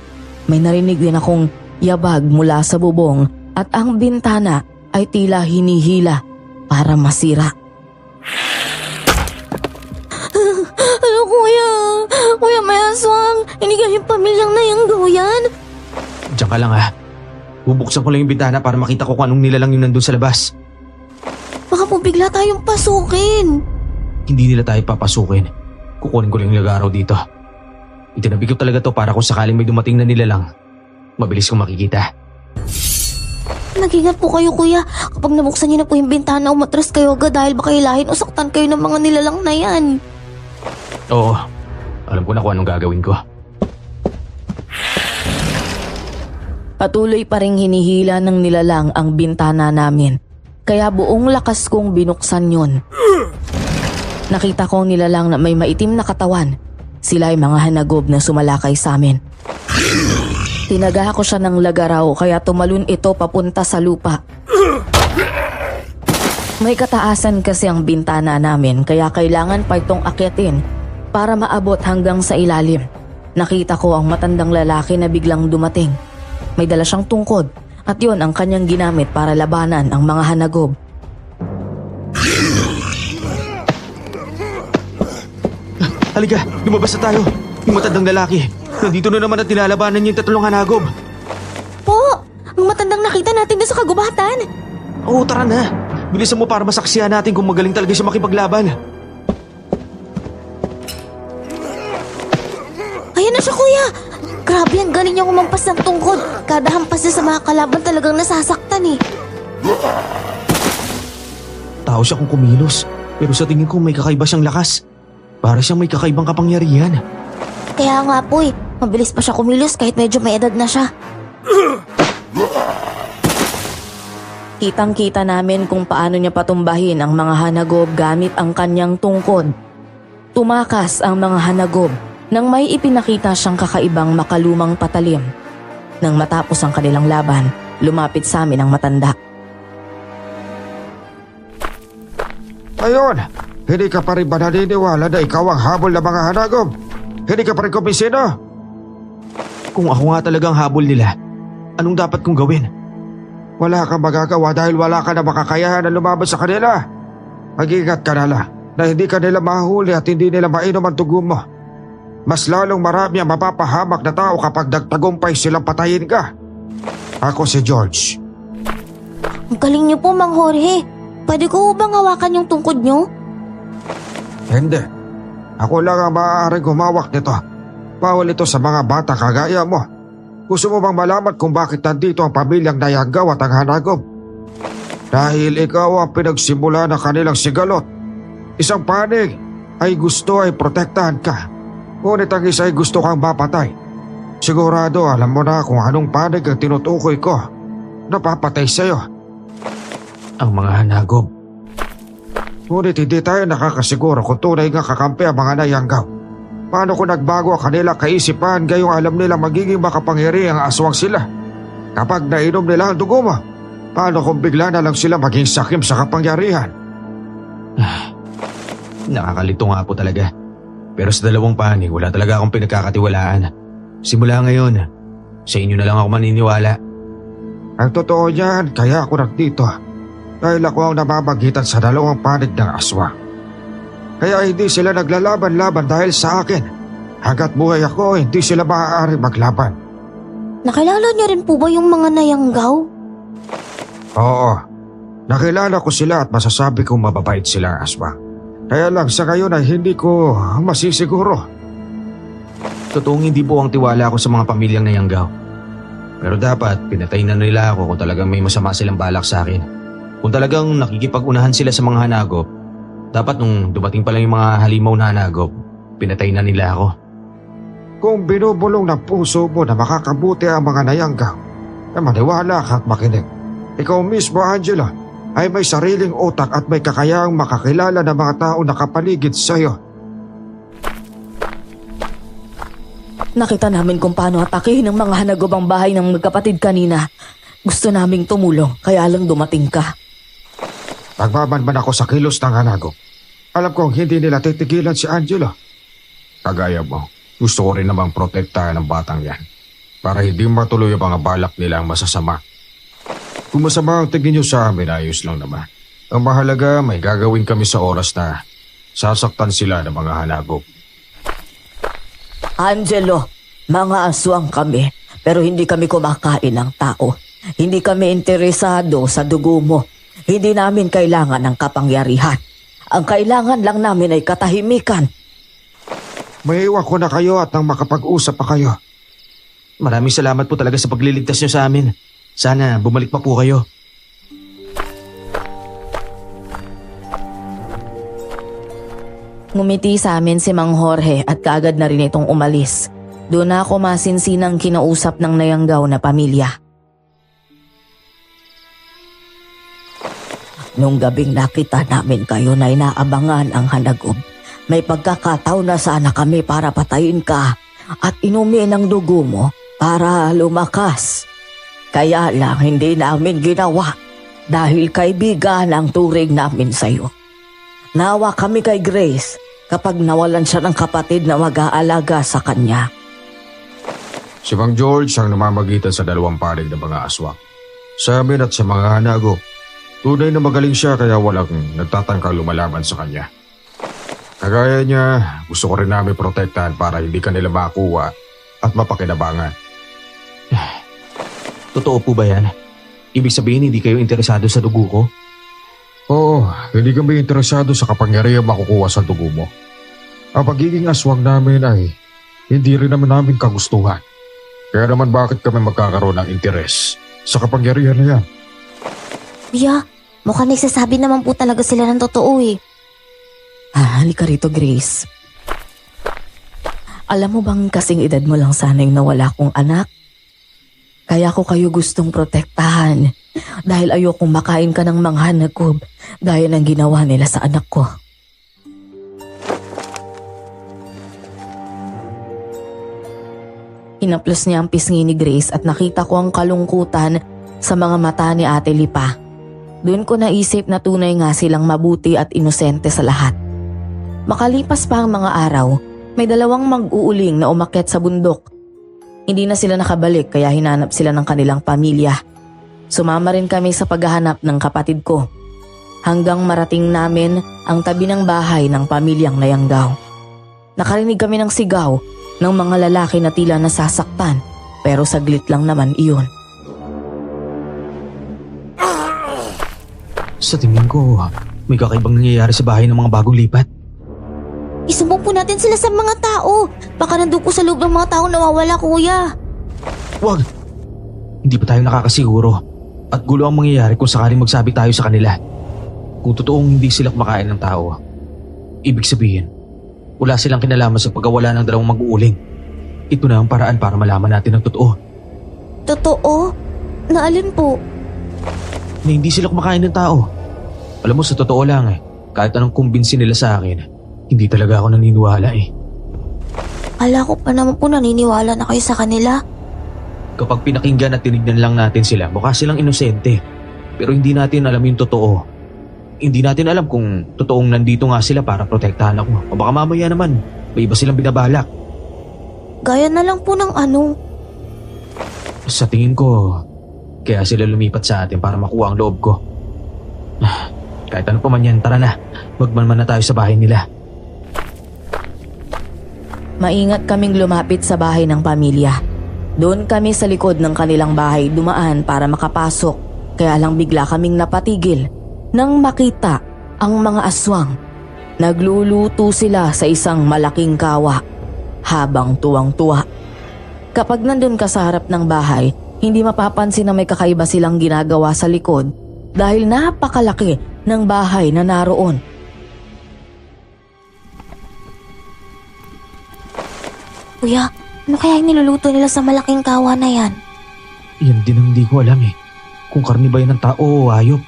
A: May narinig din akong yabag mula sa bubong at ang bintana ay tila hinihila para masira.
C: Ano, kuya? Kuya, may aswang. Hindi kayong pamilyang na yung gawian.
B: Diyan ka lang ha. Bubuksan ko lang yung bintana para makita ko kung anong nilalang yung nandun sa labas.
C: Baka po bigla tayong pasukin.
B: Hindi nila tayo papasukin. Kukunin ko lang yung lagaraw dito. Itinabi ko talaga to para kung sakaling may dumating na nilalang, mabilis kong makikita.
C: Mag-ingat po kayo, kuya. Kapag nabuksan niyo na po yung bintana, umatras kayo agad dahil baka hilahin o saktan kayo ng mga nilalang na yan.
B: Oo, alam ko na kung anong gagawin ko.
A: Patuloy pa ring hinihila ng nilalang ang bintana namin. Kaya buong lakas kong binuksan yun. Nakita ko ang nilalang na may maitim na katawan. Sila ay mga hanagob na sumalakay sa amin. Tinaga ko siya ng lagaraw kaya tumalon ito papunta sa lupa. May kataasan kasi ang bintana namin kaya kailangan pa itong akyatin para maabot hanggang sa ilalim. Nakita ko ang matandang lalaki na biglang dumating. May dala siyang tungkod at yon ang kanyang ginamit para labanan ang mga hanagob.
B: Halika, lumabas na tayo. Yung matandang lalaki. Nandito na naman at nilalabanan yung tatlong hanagob.
C: Po! Ang matandang nakita natin doon sa kagubatan.
B: Oo, tara na. Bilisan mo para masaksihan natin kung magaling talaga siya makipaglaban.
C: Ayan na siya, kuya! Grabe, ang galing niya kumampas ng tungkod. Kada hampas niya sa mga kalaban talagang nasasaktan eh.
B: tao siya kung kumilos. Pero sa tingin ko may kakaiba siyang lakas. Para siyang may kakaibang kapangyarihan.
C: Kaya nga po mabilis pa siya kumilos kahit medyo may edad na siya.
A: Kitang-kita namin kung paano niya patumbahin ang mga hanagob gamit ang kanyang tungkod. Tumakas ang mga hanagob nang may ipinakita siyang kakaibang makalumang patalim. Nang matapos ang kanilang laban, lumapit sa amin ang matanda.
D: Ngayon, hindi ka pa rin ba naniniwala na ikaw ang habol ng mga hanagob? Hindi ka pa rin kumbinsido?
B: Kung ako nga talagang habol nila, anong dapat kong gawin?
D: Wala kang magagawa dahil wala ka na makakayahan na lumaban sa kanila. Mag-ingat ka na lang na hindi ka nila mahuli at hindi nila mainom ang dugo mo. Mas lalong marami ang mapapahamak na tao kapag nagtagumpay silang patayin ka. Ako si George.
C: Ang galing niyo po, Mang Jorge. Pwede ko bang hawakan yung tungkod niyo?
D: Hindi. Ako lang ang maaaring humawak nito. Bawal ito sa mga bata kagaya mo. Gusto mo bang malaman kung bakit nandito ang pamilyang Nayagaw at ang Hanagob? Dahil ikaw ang pinagsimula ng kanilang sigalot. Isang panig ay gusto ay protektahan ka. Ngunit ang isa ay gusto kang mapatay. Sigurado alam mo na kung anong panig ang tinutukoy ko. Napapatay sa'yo.
B: Ang mga hanagob.
D: Ngunit hindi tayo nakakasiguro kung tunay nga kakampi ang mga Nayagaw. Paano kung nagbago ang kanila kaisipan gayong alam nila magiging makapangyarihang aswang sila? Kapag nainom nila ang dugo mo, paano kung bigla na lang sila maging sakim sa kapangyarihan?
B: Nakakalito nga po talaga. Pero sa dalawang panig, wala talaga akong pinagkakatiwalaan. Simula ngayon, sa inyo na lang ako maniniwala.
D: Ang totoo niyan, kaya ako nandito. Dahil ako ang namamagitan sa dalawang panig ng aswang. Kaya hindi sila naglalaban-laban dahil sa akin. Hanggat buhay ako, hindi sila maaari maglaban.
C: Nakilala niyo rin po ba yung mga Nayagaw?
D: Oo, nakilala ko sila at masasabi kong mababait sila ang aswang. Kaya lang sa ngayon ay hindi ko masisiguro.
B: Totoong hindi po ang tiwala ko sa mga pamilyang Nayagaw. Pero dapat pinatay na nila ako kung talagang may masama silang balak sa akin. Kung talagang nakikipag-unahan sila sa mga hanagop, dapat nung dumating pa lang yung mga halimaw na hanagop, pinatay na nila ako.
D: Kung binubulong ng puso mo na makakabuti ang mga Nayagaw, ay maniwala ka at makinig. Ikaw mismo, Angelo, ay may sariling utak at may kakayahang makakilala ng mga tao na kapaligid sa iyo.
A: Nakita namin kung paano atakihin ng mga hanagob ang bahay ng magkapatid kanina. Gusto naming tumulong, kaya lang dumating ka.
D: Nagmamanman ako sa kilos ng hanagob. Alam kong hindi nila titigilan si Angelo. Kagaya mo, gusto ko rin namang protektahan ang batang yan para hindi matuloy ang mga balak nilang masasama. Kung masama ang tingin nyo sa amin, ayos lang naman. Ang mahalaga, may gagawin kami sa oras na sasaktan sila ng mga hanagob.
E: Angelo, mga aswang kami, pero hindi kami kumakain ng tao. Hindi kami interesado sa dugo mo. Hindi namin kailangan ng kapangyarihan. Ang kailangan lang namin ay katahimikan.
D: Maiwan ko na kayo at nang makapag-usap pa kayo.
B: Maraming salamat po talaga sa pagliligtas nyo sa amin. Sana bumalik pa po kayo.
A: Ngumiti sa amin si Mang Jorge at kaagad na rin itong umalis. Doon na ako masinsinang kinausap ng Nayagaw na pamilya.
E: Nung gabing nakita namin kayo na inaabangan ang hanagob, may pagkakataon na sana kami para patayin ka at inumin ang dugo mo para lumakas. Kaya lang hindi namin ginawa dahil kaibigan ang turing namin sa'yo. Nawa kami kay Grace kapag nawalan siya ng kapatid na mag-aalaga sa kanya.
D: Si Mang George ang namamagitan sa dalawang panig ng mga aswang. Sa amin at sa mga hanagob, tunay na magaling siya kaya walang nagtatangkang lumalaban sa kanya. Kagaya niya, gusto ko rin namin protektahan para hindi kanila makuha at mapakinabangan.
B: Totoo po ba yan? Ibig sabihin hindi kayo interesado sa dugo ko?
D: Oo, hindi kami interesado sa kapangyarihang makukuha sa dugo mo. Ang pagiging aswang namin ay hindi rin namin kagustuhan. Kaya naman bakit kami magkakaroon ng interes sa kapangyarihan na yan?
C: Kuya, Mukhang nagsasabi naman po talaga sila ng totoo eh.
A: Halika rito, Grace. Alam mo bang kasing edad mo lang sana yung nawala kong anak? Kaya ko kayo gustong protektahan dahil ayokong makain ka ng manghanagkob gaya ng ginawa nila sa anak ko. Hinaplos niya ang pisngi ni Grace at nakita ko ang kalungkutan sa mga mata ni Ate Lipa. Doon ko naisip na tunay nga silang mabuti at inosente sa lahat. Makalipas pa ang mga araw, may dalawang mag-uuling na umakyat sa bundok. Hindi na sila nakabalik kaya hinanap sila ng kanilang pamilya. Sumama rin kami sa paghahanap ng kapatid ko. Hanggang marating namin ang tabi ng bahay ng pamilyang Nayanggaw. Nakarinig kami ng sigaw ng mga lalaki na tila nasasaktan pero saglit lang naman iyon.
B: Sa tingin ko, may kakaibang nangyayari sa bahay ng mga bagong lipat.
C: Isumbong po natin sila sa mga tao. Baka nandun po sa loob ng mga taong nawawala, kuya.
B: Wag! Hindi pa tayo nakakasiguro. At gulo ang mangyayari kung sakaling magsabi tayo sa kanila. Kung totoong hindi sila kumakain ng tao, ibig sabihin, wala silang kinalaman sa pagkawala ng dalawang mag-uuling. Ito na ang paraan para malaman natin ang totoo.
C: Totoo? Naalin po?
B: Na hindi sila kumakain ng tao. Alam mo, sa totoo lang kahit anong kumbinsi nila sa akin, hindi talaga ako naniniwala
C: Kala ko pa naman po naniniwala na kayo sa kanila.
B: Kapag pinakinggan at tinignan lang natin sila, mukha silang inosente. Pero hindi natin alam yung totoo. Hindi natin alam kung totoong nandito nga sila para protektahan ako. O baka mamaya naman, may iba silang binabalak.
C: Gaya na lang po ng ano.
B: Sa tingin ko, kaya sila lumipat sa atin para makuha ang loob ko. Kahit ano pa man yan, tara na. Magmanman na tayo sa bahay nila.
A: Maingat kaming lumapit sa bahay ng pamilya. Doon kami sa likod ng kanilang bahay dumaan para makapasok. Kaya lang bigla kaming napatigil nang makita ang mga aswang. Nagluluto sila sa isang malaking kawa habang tuwang-tuwa. Kapag nandun ka sa harap ng bahay, hindi mapapansin na may kakaiba silang ginagawa sa likod dahil napakalaki ng bahay na naroon.
C: Kuya, ano kaya yung niluluto nila sa malaking kawa na yan?
B: Yan din ang hindi ko alam Kung karni ba yan ng tao o hayop.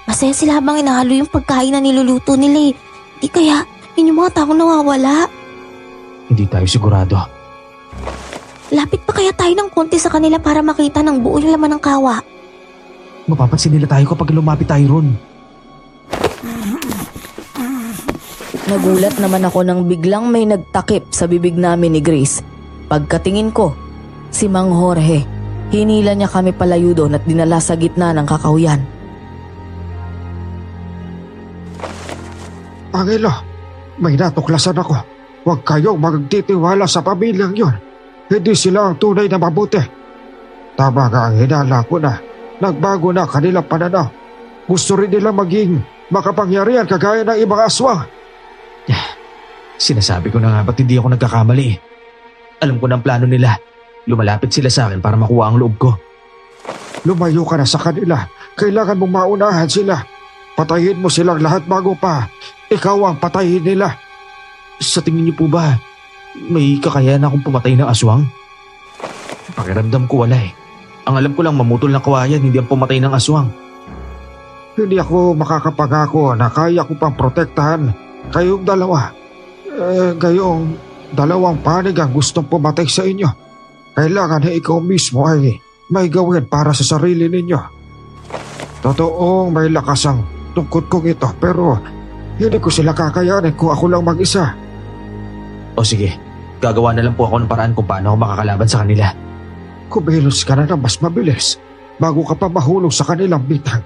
C: Masaya sila habang inahalo yung pagkain na niluluto nila eh. Di kaya, yun yung mga taong nawawala.
B: Hindi tayo sigurado.
C: Lapit pa kaya tayo ng konti sa kanila para makita ng buo yung laman ng kawa?
B: Mapapansin nila tayo kapag lumapit tayo ron.
A: Nagulat naman ako nang biglang may nagtakip sa bibig namin ni Grace. Pagkatingin ko, si Mang Jorge. Hinila niya kami palayo doon at dinala sa gitna ng kakahuyan.
D: Angelo, may natuklasan ako. Huwag kayong magtitiwala sa pamilyang yon. Hindi sila ang tunay na mabuti. Tama nga ang hinala ko na nagbago na kanilang pananaw. Gusto rin nila maging makapangyarihan kagaya ng ibang aswang.
B: Sinasabi ko na nga ba't hindi ako nagkakamali Alam ko na ang plano nila. Lumalapit sila sa akin para makuha ang loob ko.
D: Lumayo ka na sa kanila. Kailangan mong maunahan sila. Patayin mo silang lahat bago pa ikaw ang patayin nila.
B: Sa tingin niyo po ba, may kakayahan akong pumatay ng aswang? Pakiramdam ko wala Ang alam ko lang mamutol ng kawayan, hindi ang pumatay ng aswang.
D: Hindi ako makakapangako na kaya ko pang protektahan kayong dalawa. Gayong dalawang panig ang gustong pumatay sa inyo. Kailangan na ikaw mismo ay may gawin para sa sarili ninyo. Totoong may lakas ang tungkod kong ito pero hindi ko sila kakayanin kung ako lang mag-isa.
B: O sige, gagawa na lang po ako ng paraan kung paano ako makakalaban sa kanila.
D: Kumilos ka na mas mabilis bago ka pa mahulog sa kanilang bitag.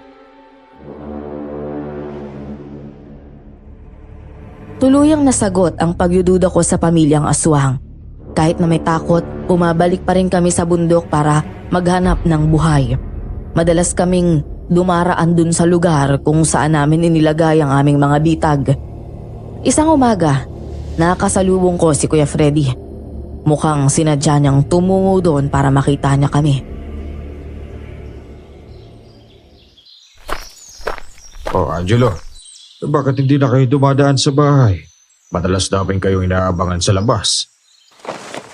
A: Tuluyang nasagot ang pagyududa ko sa pamilyang aswang. Kahit na may takot, bumabalik pa rin kami sa bundok para maghanap ng buhay. Madalas kaming dumaraan dun sa lugar kung saan namin inilagay ang aming mga bitag. Isang umaga, nakasalubong ko si Kuya Freddy. Mukhang sinadya niyang tumungo doon para makita niya kami.
D: Oh, Angelo, bakit hindi na kayo dumadaan sa bahay? Madalas namin kayo inaabangan sa labas.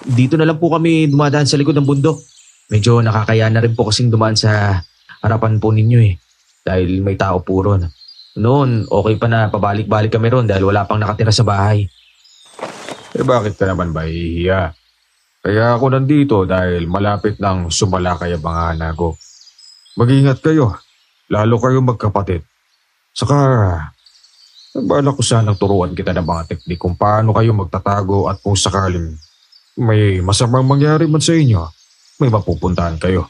B: Dito na lang po kami dumadaan sa likod ng bundok. Medyo nakakaya na rin po kasing dumaan sa harapan po ninyo eh. Dahil may tao po ron. Noon, okay pa na pabalik-balik kami ron dahil wala pang nakatira sa bahay.
D: Bakit ka naman ba hihiya? Kaya ako nandito dahil malapit nang sumalakay ang mga anak ko. Mag-ingat kayo, lalo kayo magkapatid. Saka, bala ko sanang turuan kita ng mga teknik kung paano kayo magtatago at kung sakaling may masamang mangyari man sa inyo, may mapupuntahan kayo.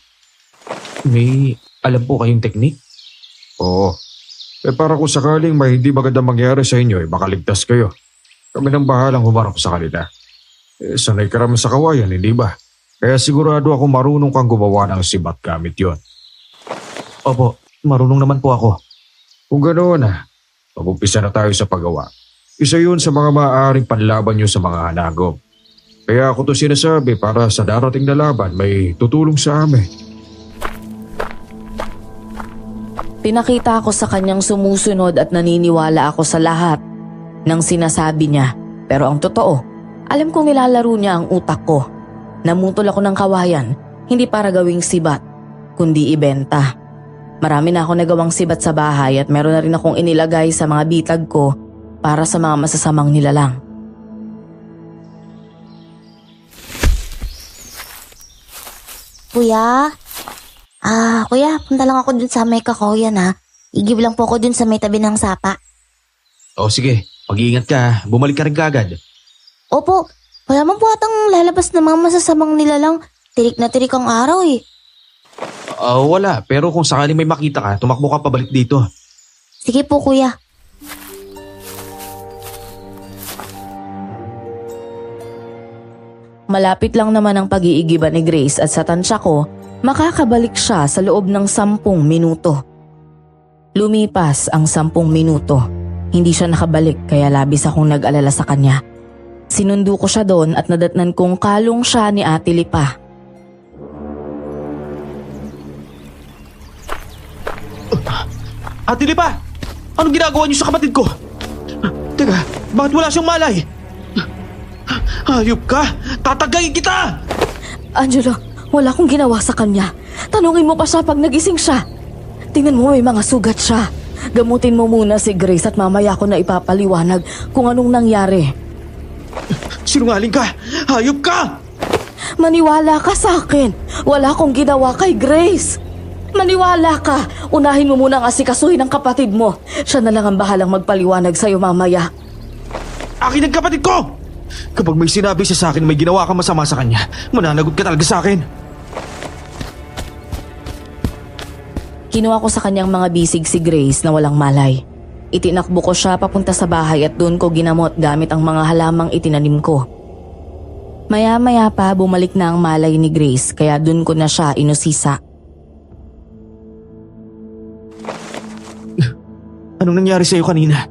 B: May alam po kayong teknik?
D: Oo, para kung sakaling may hindi magandang mangyari sa inyo, makaligtas kayo. Kami nang bahalang humarap sa kanila. Sanay ka naman sa kawayan, hindi ba? Kaya sigurado ako marunong kang gumawa ng sibat gamit yon.
B: Opo, marunong naman po ako.
D: Kung ganoon mag-umpisa na tayo sa paggawa. Isa yun sa mga maaaring panlaban nyo sa mga hanagom. Kaya ako to sinasabi para sa darating na laban may tutulong sa amin.
A: Pinakita ko sa kanyang sumusunod at naniniwala ako sa lahat ng sinasabi niya. Pero ang totoo, alam kong nilalaro niya ang utak ko. Namutol ako ng kawayan, hindi para gawing sibat, kundi ibenta. Marami na ako nagawang sibat sa bahay at meron na rin akong inilagay sa mga bitag ko para sa mga masasamang nilalang.
C: Kuya? Kuya, punta lang ako dun sa may kakoyan ha. Igib lang po ako dun sa may tabi ng sapa.
B: O sige, mag-iingat ka. Bumalik ka rin kaagad.
C: Opo, wala man po atang lalabas na mga masasamang nilalang. Tirik na tirik ang araw eh.
B: Wala, pero kung sakaling may makita ka, tumakbo ka pabalik dito.
C: Sige po kuya.
A: Malapit lang naman ang pag-iigiban ni Grace at sa tansya ko, makakabalik siya sa loob ng 10 minuto. Lumipas ang 10 minuto. Hindi siya nakabalik kaya labis akong nag-alala sa kanya. Sinundo ko siya doon at nadatnan kong kalong siya ni Ate Lipa.
B: Ate Lipa! Anong ginagawa niyo sa kapatid ko? Teka, bakit wala siyang malay? Hayop ka! Tatagayin kita!
A: Angelo, wala akong ginawa sa kanya. Tanungin mo pa siya pag nagising siya. Tingnan mo, may mga sugat siya. Gamutin mo muna si Grace at mamaya ko na ipapaliwanag kung anong nangyari.
B: Sinungaling ka! Hayop ka!
A: Maniwala ka sa akin. Wala akong ginawa kay Grace. Maniwala ka. Unahin mo muna ang asikasuhin ng kapatid mo. Siya na lang ang bahalang magpaliwanag sa'yo mamaya.
B: Akin ang kapatid ko! Kapag may sinabi siya sa akin may ginawa ka masama sa kanya, mananagot ka talaga sa akin.
A: Kinuha ko sa kanyang mga bisig si Grace na walang malay. Itinakbo ko siya papunta sa bahay at doon ko ginamot gamit ang mga halamang itinanim ko. Maya-maya pa bumalik na ang malay ni Grace kaya doon ko na siya inusisa.
B: Anong nangyari sa'yo kanina?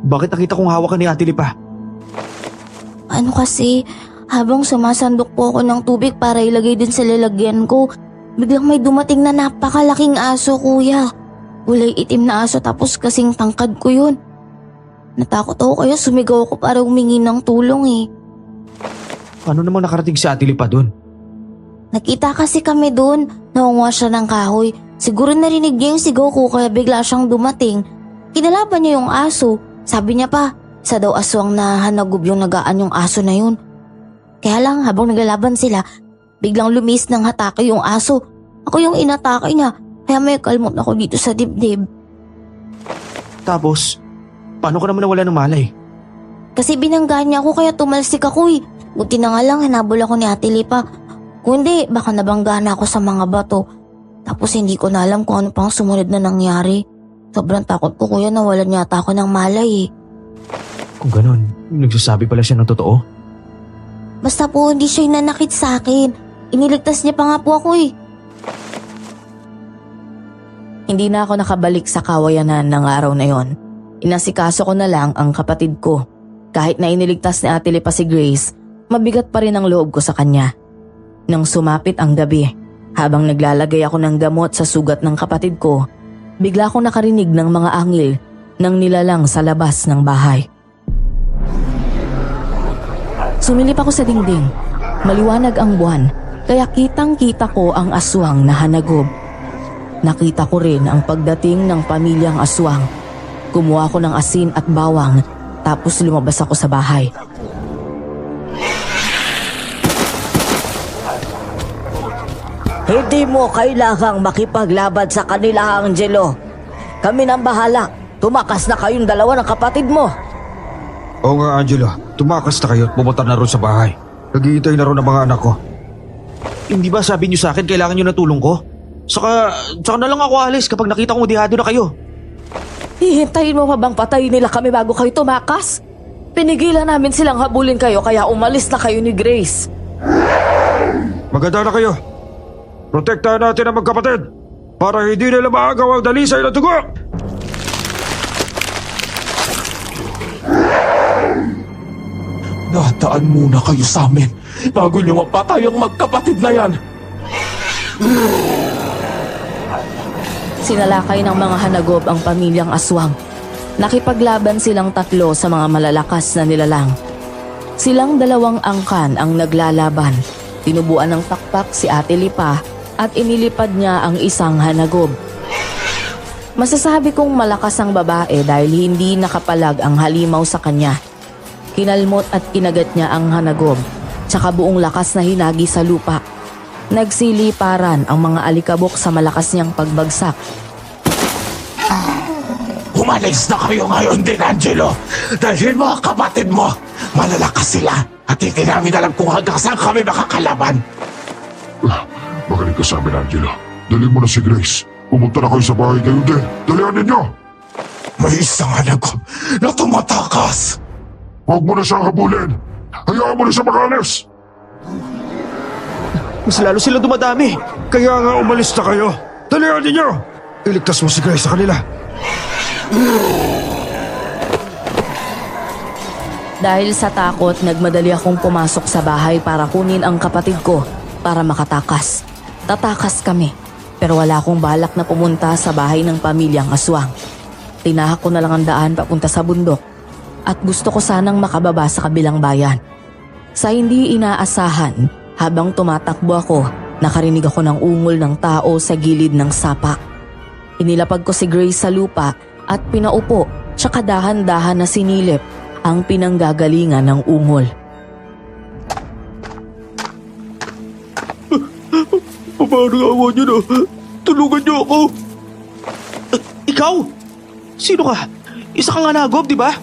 B: Bakit nakita kong hawak ka ni Ate Lipa?
C: Ano kasi, habang sumasandok po ako ng tubig para ilagay din sa lalagyan ko, biglang may dumating na napakalaking aso kuya. Kulay itim na aso tapos kasing tangkad ko yun. Natakot ako kaya sumigaw ako para humingi ng tulong eh.
B: Ano namang nakarating si Ate Lipa doon?
C: Nakita kasi kami doon, naunga siya ng kahoy. Siguro narinig niya yung sigaw ko kaya bigla siyang dumating. Kinalaban niya yung aso. Sabi niya pa, isa daw aswang na hanagub yung nagaan yung aso na yun. Kaya lang habang naglalaban sila, biglang lumis ng hatake yung aso. Ako yung inatake niya, kaya may kalmot ako dito sa dibdib.
B: Tapos, paano ka naman nawala ng malay?
C: Kasi binangga niya ako kaya tumalsik ako eh. Buti na nga lang hanabol ako ni Ate Lipa. Kung hindi, baka nabangga na ako sa mga bato. Tapos hindi ko na alam kung ano pang sumunod na nangyari. Sobrang takot ko kuya, nawalan yata ako ng malay eh.
B: Kung ganun, nagsasabi pala siya ng totoo?
C: Basta po hindi siya nanakit sa akin. Iniligtas niya pa nga po ako eh.
A: Hindi na ako nakabalik sa kawayanan ng araw na yon. Inasikaso ko na lang ang kapatid ko. Kahit na iniligtas ni Ate Lipa si Grace, mabigat pa rin ang loob ko sa kanya. Nang sumapit ang gabi, habang naglalagay ako ng gamot sa sugat ng kapatid ko, bigla akong nakarinig ng mga angil ng nilalang sa labas ng bahay. Sumilip ako sa dingding. Maliwanag ang buwan, kaya kitang-kita ko ang aswang na hanagob. Nakita ko rin ang pagdating ng pamilyang aswang. Kumuha ko ng asin at bawang, tapos lumabas ako sa bahay.
E: Hindi mo kailangang makipaglaban sa kanila, Angelo. Kami nang bahala. Tumakas na kayong dalawa ng kapatid mo.
D: Oo nga, Angelo. Tumakas na kayo at pumunta na ron sa bahay. Naghihintay na ron ang mga anak ko.
B: Hindi ba sabi niyo sa akin kailangan niyo na tulong ko? Saka na lang ako alis kapag nakita kong dihado na kayo.
A: Hihintayin mo pa bang patayin nila kami bago kayo tumakas? Pinigilan namin silang habulin kayo kaya umalis na kayo ni Grace.
D: Maganda na kayo. Protektahan natin ang magkapatid para hindi nila maagaw ang dalisay na dugo.
F: Nataan muna kayo sa amin bago niyo mapatay ang magkapatid na yan.
A: Sinalakay ng mga hanagob ang pamilyang aswang. Nakipaglaban silang tatlo sa mga malalakas na nilalang. Silang dalawang angkan ang naglalaban. Tinubuan ng pakpak si Ate Lipa at inilipad niya ang isang hanagob. Masasabi kong malakas ang babae dahil hindi nakapalag ang halimaw sa kanya. Kinalmot at kinagat niya ang hanagob, tsaka buong lakas na hinagi sa lupa. Nagsiliparan ang mga alikabok sa malakas niyang pagbagsak.
F: Umalis na kayo ngayon din, Angelo. Dahil mga kapatid mo, malalakas sila. At hindi namin alam kung hanggang saan kami makakalaban.
G: Magaling ka sa amin, Angelo. Dali mo na si Grace. Pumunta na kayo sa bahay kayo din. Dalihan ninyo!
F: May isang hanagob na tumatakas.
G: Huwag mo na siyang habulin. Hayaan mo na siya makalis.
B: Mas lalo sila dumadami.
D: Kaya nga umalis na kayo. Dalihan ninyo! Iligtas mo si Grace sa kanila.
A: Dahil sa takot, nagmadali akong pumasok sa bahay para kunin ang kapatid ko para makatakas. Tatakas kami, pero wala akong balak na pumunta sa bahay ng pamilyang aswang. Tinahak ko na lang ang daan papunta sa bundok at gusto ko sanang makababa sa kabilang bayan. Sa hindi inaasahan, habang tumatakbo ako, nakarinig ako ng ungol ng tao sa gilid ng sapa. Inilapag ko si Grace sa lupa at pinaupo, tsaka dahan-dahan na sinilip ang pinanggagalingan ng ungol.
D: Paano awa niyo na? Tulungan niyo ako!
B: Ikaw? Sino ka? Isa kang hanagob, di ba?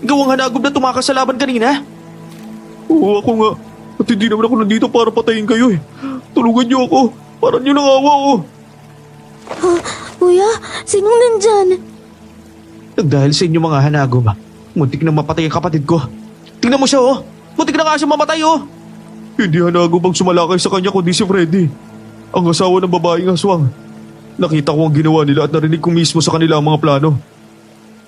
B: Ikaw ang hanagob na tumakas sa laban kanina?
D: Oo, ako nga. At hindi naman ako nandito para patayin kayo eh. Tulungan niyo ako. Parang niyo nang awa ko.
C: Kuya, sinong nandyan?
B: Dahil sa inyo mga hanagob, muntik na mapatay ang kapatid ko. Tingnan mo siya oh. Muntik na nga siya mamatay oh.
D: Hindi hanagob ang sumalakay sa kanya kundi si Freddy. Ang asawa ng babaeng aswang. Nakita ko ang ginawa nila at narinig ko mismo sa kanila ang mga plano.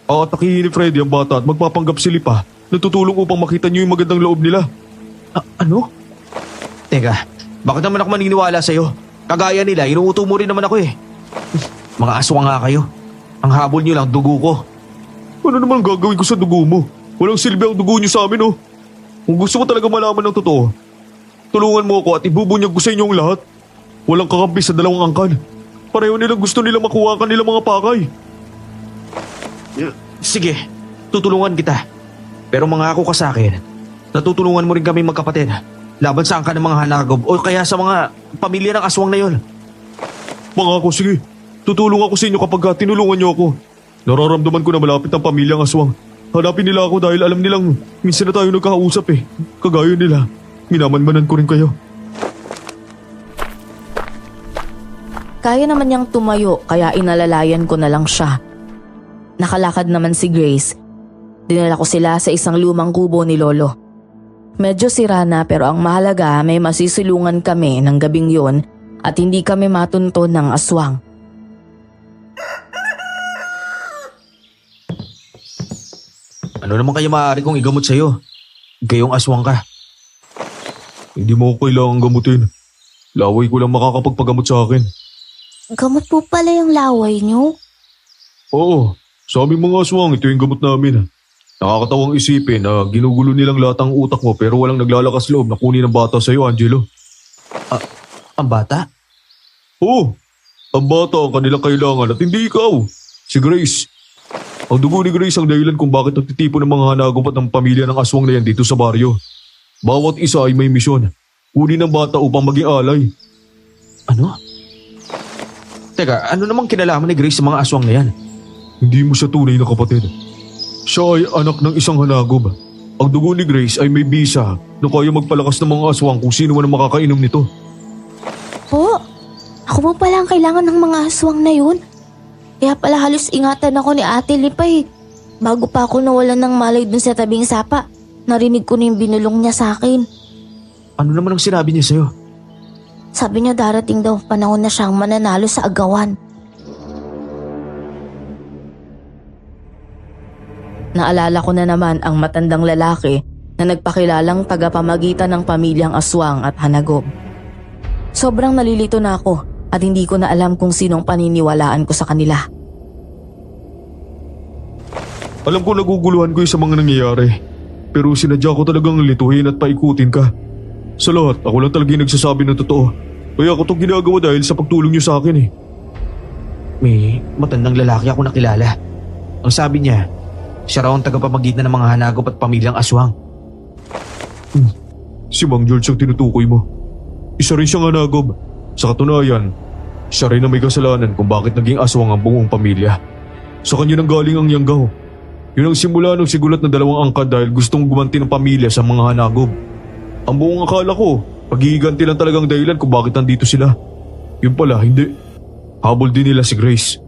D: Aatakihin ni Freddy ang bata at magpapanggap si Lipa na tutulong upang makita niyo yung magandang loob nila.
B: Ano? Teka, bakit naman ako maniniwala sa'yo? Kagaya nila, inuuto mo rin naman ako eh. Mga aswang nga kayo. Ang habol niyo lang, dugo ko.
D: Ano naman gagawin ko sa dugo mo? Walang silbi ang dugo niyo sa amin oh. Kung gusto mo talaga malaman ng totoo, tulungan mo ako at ibubunyag ko sa inyong lahat. Walang kakampi sa dalawang angkan. Pareho nilang gusto nila makuha ang kanilang mga pakay.
B: Sige, tutulungan kita. Pero mangako ka sa akin, natutulungan mo rin kami magkapatid. Laban sa angkan ng mga hanagob o kaya sa mga pamilya ng aswang na yon.
D: Pangako, sige. Tutulong ako sa inyo kapag tinulungan niyo ako. Nararamdaman ko na malapit ang pamilyang aswang. Hanapin nila ako dahil alam nilang minsan na tayo nagkakausap eh. Kagaya nila, minamanmanan ko rin kayo.
A: Kaya naman niyang tumayo kaya inalalayan ko na lang siya. Nakalakad naman si Grace. Dinala ko sila sa isang lumang kubo ni Lolo. Medyo sira na pero ang mahalaga may masisilungan kami ng gabing yon at hindi kami matunton ng aswang.
B: Ano naman kaya maaari kong igamot sa'yo? Gayong aswang ka.
D: Hindi mo ako kailangang gamutin. Laway ko lang makakapagpagamot sa akin.
C: Gamot po pala yung laway niyo.
D: Oo, sa aming mga aswang, ito yung gamot namin. Nakakatawang isipin na ginugulo nilang lahat ang utak mo pero walang naglalakas loob na kunin ang bata sa'yo, Angelo.
B: Ang bata?
D: Oo, ang bata ang kanilang kailangan at hindi ikaw. Si Grace. Ang dugo ni Grace ang dahilan kung bakit nagtitipon ng mga hanagupat ng pamilya ng aswang na yan dito sa baryo. Bawat isa ay may misyon. Kunin ang bata upang maging alay.
B: Ano? Teka, ano namang kinalaman ni Grace sa mga aswang na yan?
D: Hindi mo siya tunay na kapatid. Siya ay anak ng isang hanagob. Ang dugo ni Grace ay may bisa na kaya magpalakas ng mga aswang kung sino man ang makakainom nito.
C: Po, ako po pala ang kailangan ng mga aswang na yun. Kaya pala halos ingatan ako ni Ate Lipay. Bago pa ako nawalan ng malay dun sa tabing sapa, narinig ko na yung binulong niya sa akin.
B: Ano naman ang sinabi niya sa'yo?
C: Sabi niya darating daw panahon na siyang mananalo sa agawan.
A: Naalala ko na naman ang matandang lalaki na nagpakilalang tagapamagitan ng pamilyang aswang at hanagob. Sobrang nalilito na ako at hindi ko na alam kung sinong paniniwalaan ko sa kanila.
D: Alam ko naguguluhan ko yung sa mga nangyayari. Pero sinadya ko talagang lituhin at paikutin ka. Sa lahat, ako lang talaga yung nagsasabi ng totoo. Kaya ako itong ginagawa dahil sa pagtulong niyo sa akin eh.
B: May matandang lalaki ako nakilala. Ang sabi niya, siya raw ang tagapamagitan ng mga hanagop at pamilyang aswang.
D: Si Mang George ang tinutukoy mo. Isa rin siyang hanagob. Sa katunayan, siya rin ang may kasalanan kung bakit naging aswang ang buong pamilya. Sa kanya nang galing ang yanggaw. Yun ang simula ng sigulat ng 2 angkan dahil gustong gumanti ng pamilya sa mga hanagob. Ang buong akala ko, paghihiganti lang talagang dahilan kung bakit nandito sila. Yun pala, hindi. Habol din nila si Grace.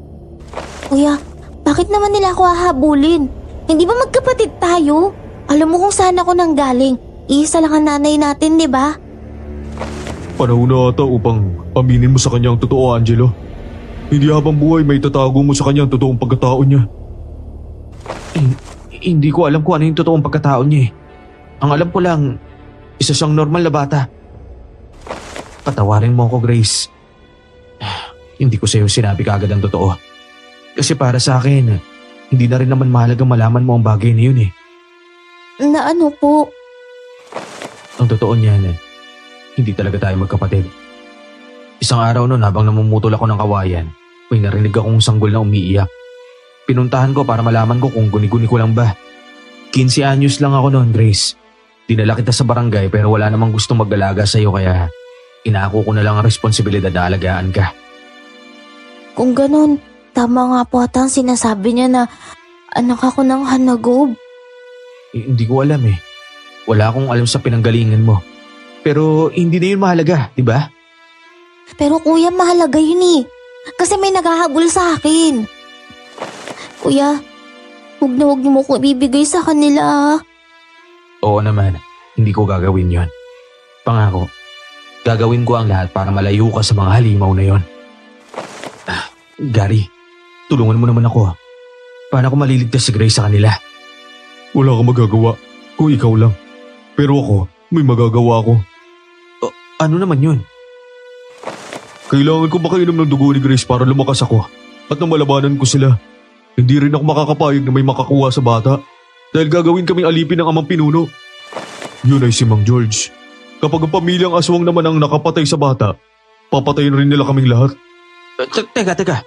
C: Kuya, bakit naman nila ako hahabulin? Hindi ba magkapatid tayo? Alam mo kung saan ako nanggaling. Iisa lang ang nanay natin, di ba?
D: Panahon na ata upang aminin mo sa kanya ang totoo, Angelo. Hindi habang buhay may tatago mo sa kanya ang totoong pagkatao niya.
B: Hindi ko alam kung ano yung totoong pagkatao niya eh. Ang alam ko lang, isa siyang normal na bata. Patawarin mo ako, Grace. Hindi ko sa'yo sinabi kaagad ang totoo. Kasi para sa akin, hindi na rin naman mahalaga malaman mo ang bagay na yun eh.
C: Na ano po?
B: Ang totoo niyan, hindi talaga tayo magkapatid. Isang araw noon habang namumutol ako ng kawayan, may narinig akong sanggol na umiiyak. Pinuntahan ko para malaman ko kung guni-guni ko lang ba. 15 anyos lang ako noon, Grace. Dinala kita sa barangay pero wala namang gustong mag-alaga sa'yo kaya inako ko na lang ang responsibilidad na alagaan ka.
C: Kung ganun, tama nga po ata ang sinasabi niya na anak ako ng hanagob.
B: Hindi ko alam eh. Wala akong alam sa pinanggalingan mo. Pero hindi na yun mahalaga, di ba?
C: Pero kuya, mahalaga yun eh. Kasi may naghahabol sa akin. Kuya, huwag niyo mo ko ibibigay sa kanila.
B: Oo naman, hindi ko gagawin yon. Pangako, gagawin ko ang lahat para malayo ka sa mga halimaw na yon. Gary, tulungan mo naman ako. Paano ko maliligtas si Grace sa kanila?
D: Wala kang magagawa kung ikaw lang. Pero ako, may magagawa ko.
B: Ano naman yun?
D: Kailangan ko makainom ng dugo ni Grace para lumakas ako at nang malabanan ko sila. Hindi rin ako makakapayag na may makakuha sa bata dahil gagawin kaming alipin ng amang pinuno. Yun ay si Mang George. Kapag ang pamilyang aswang naman ang nakapatay sa bata, papatayin rin nila kaming lahat.
B: Teka.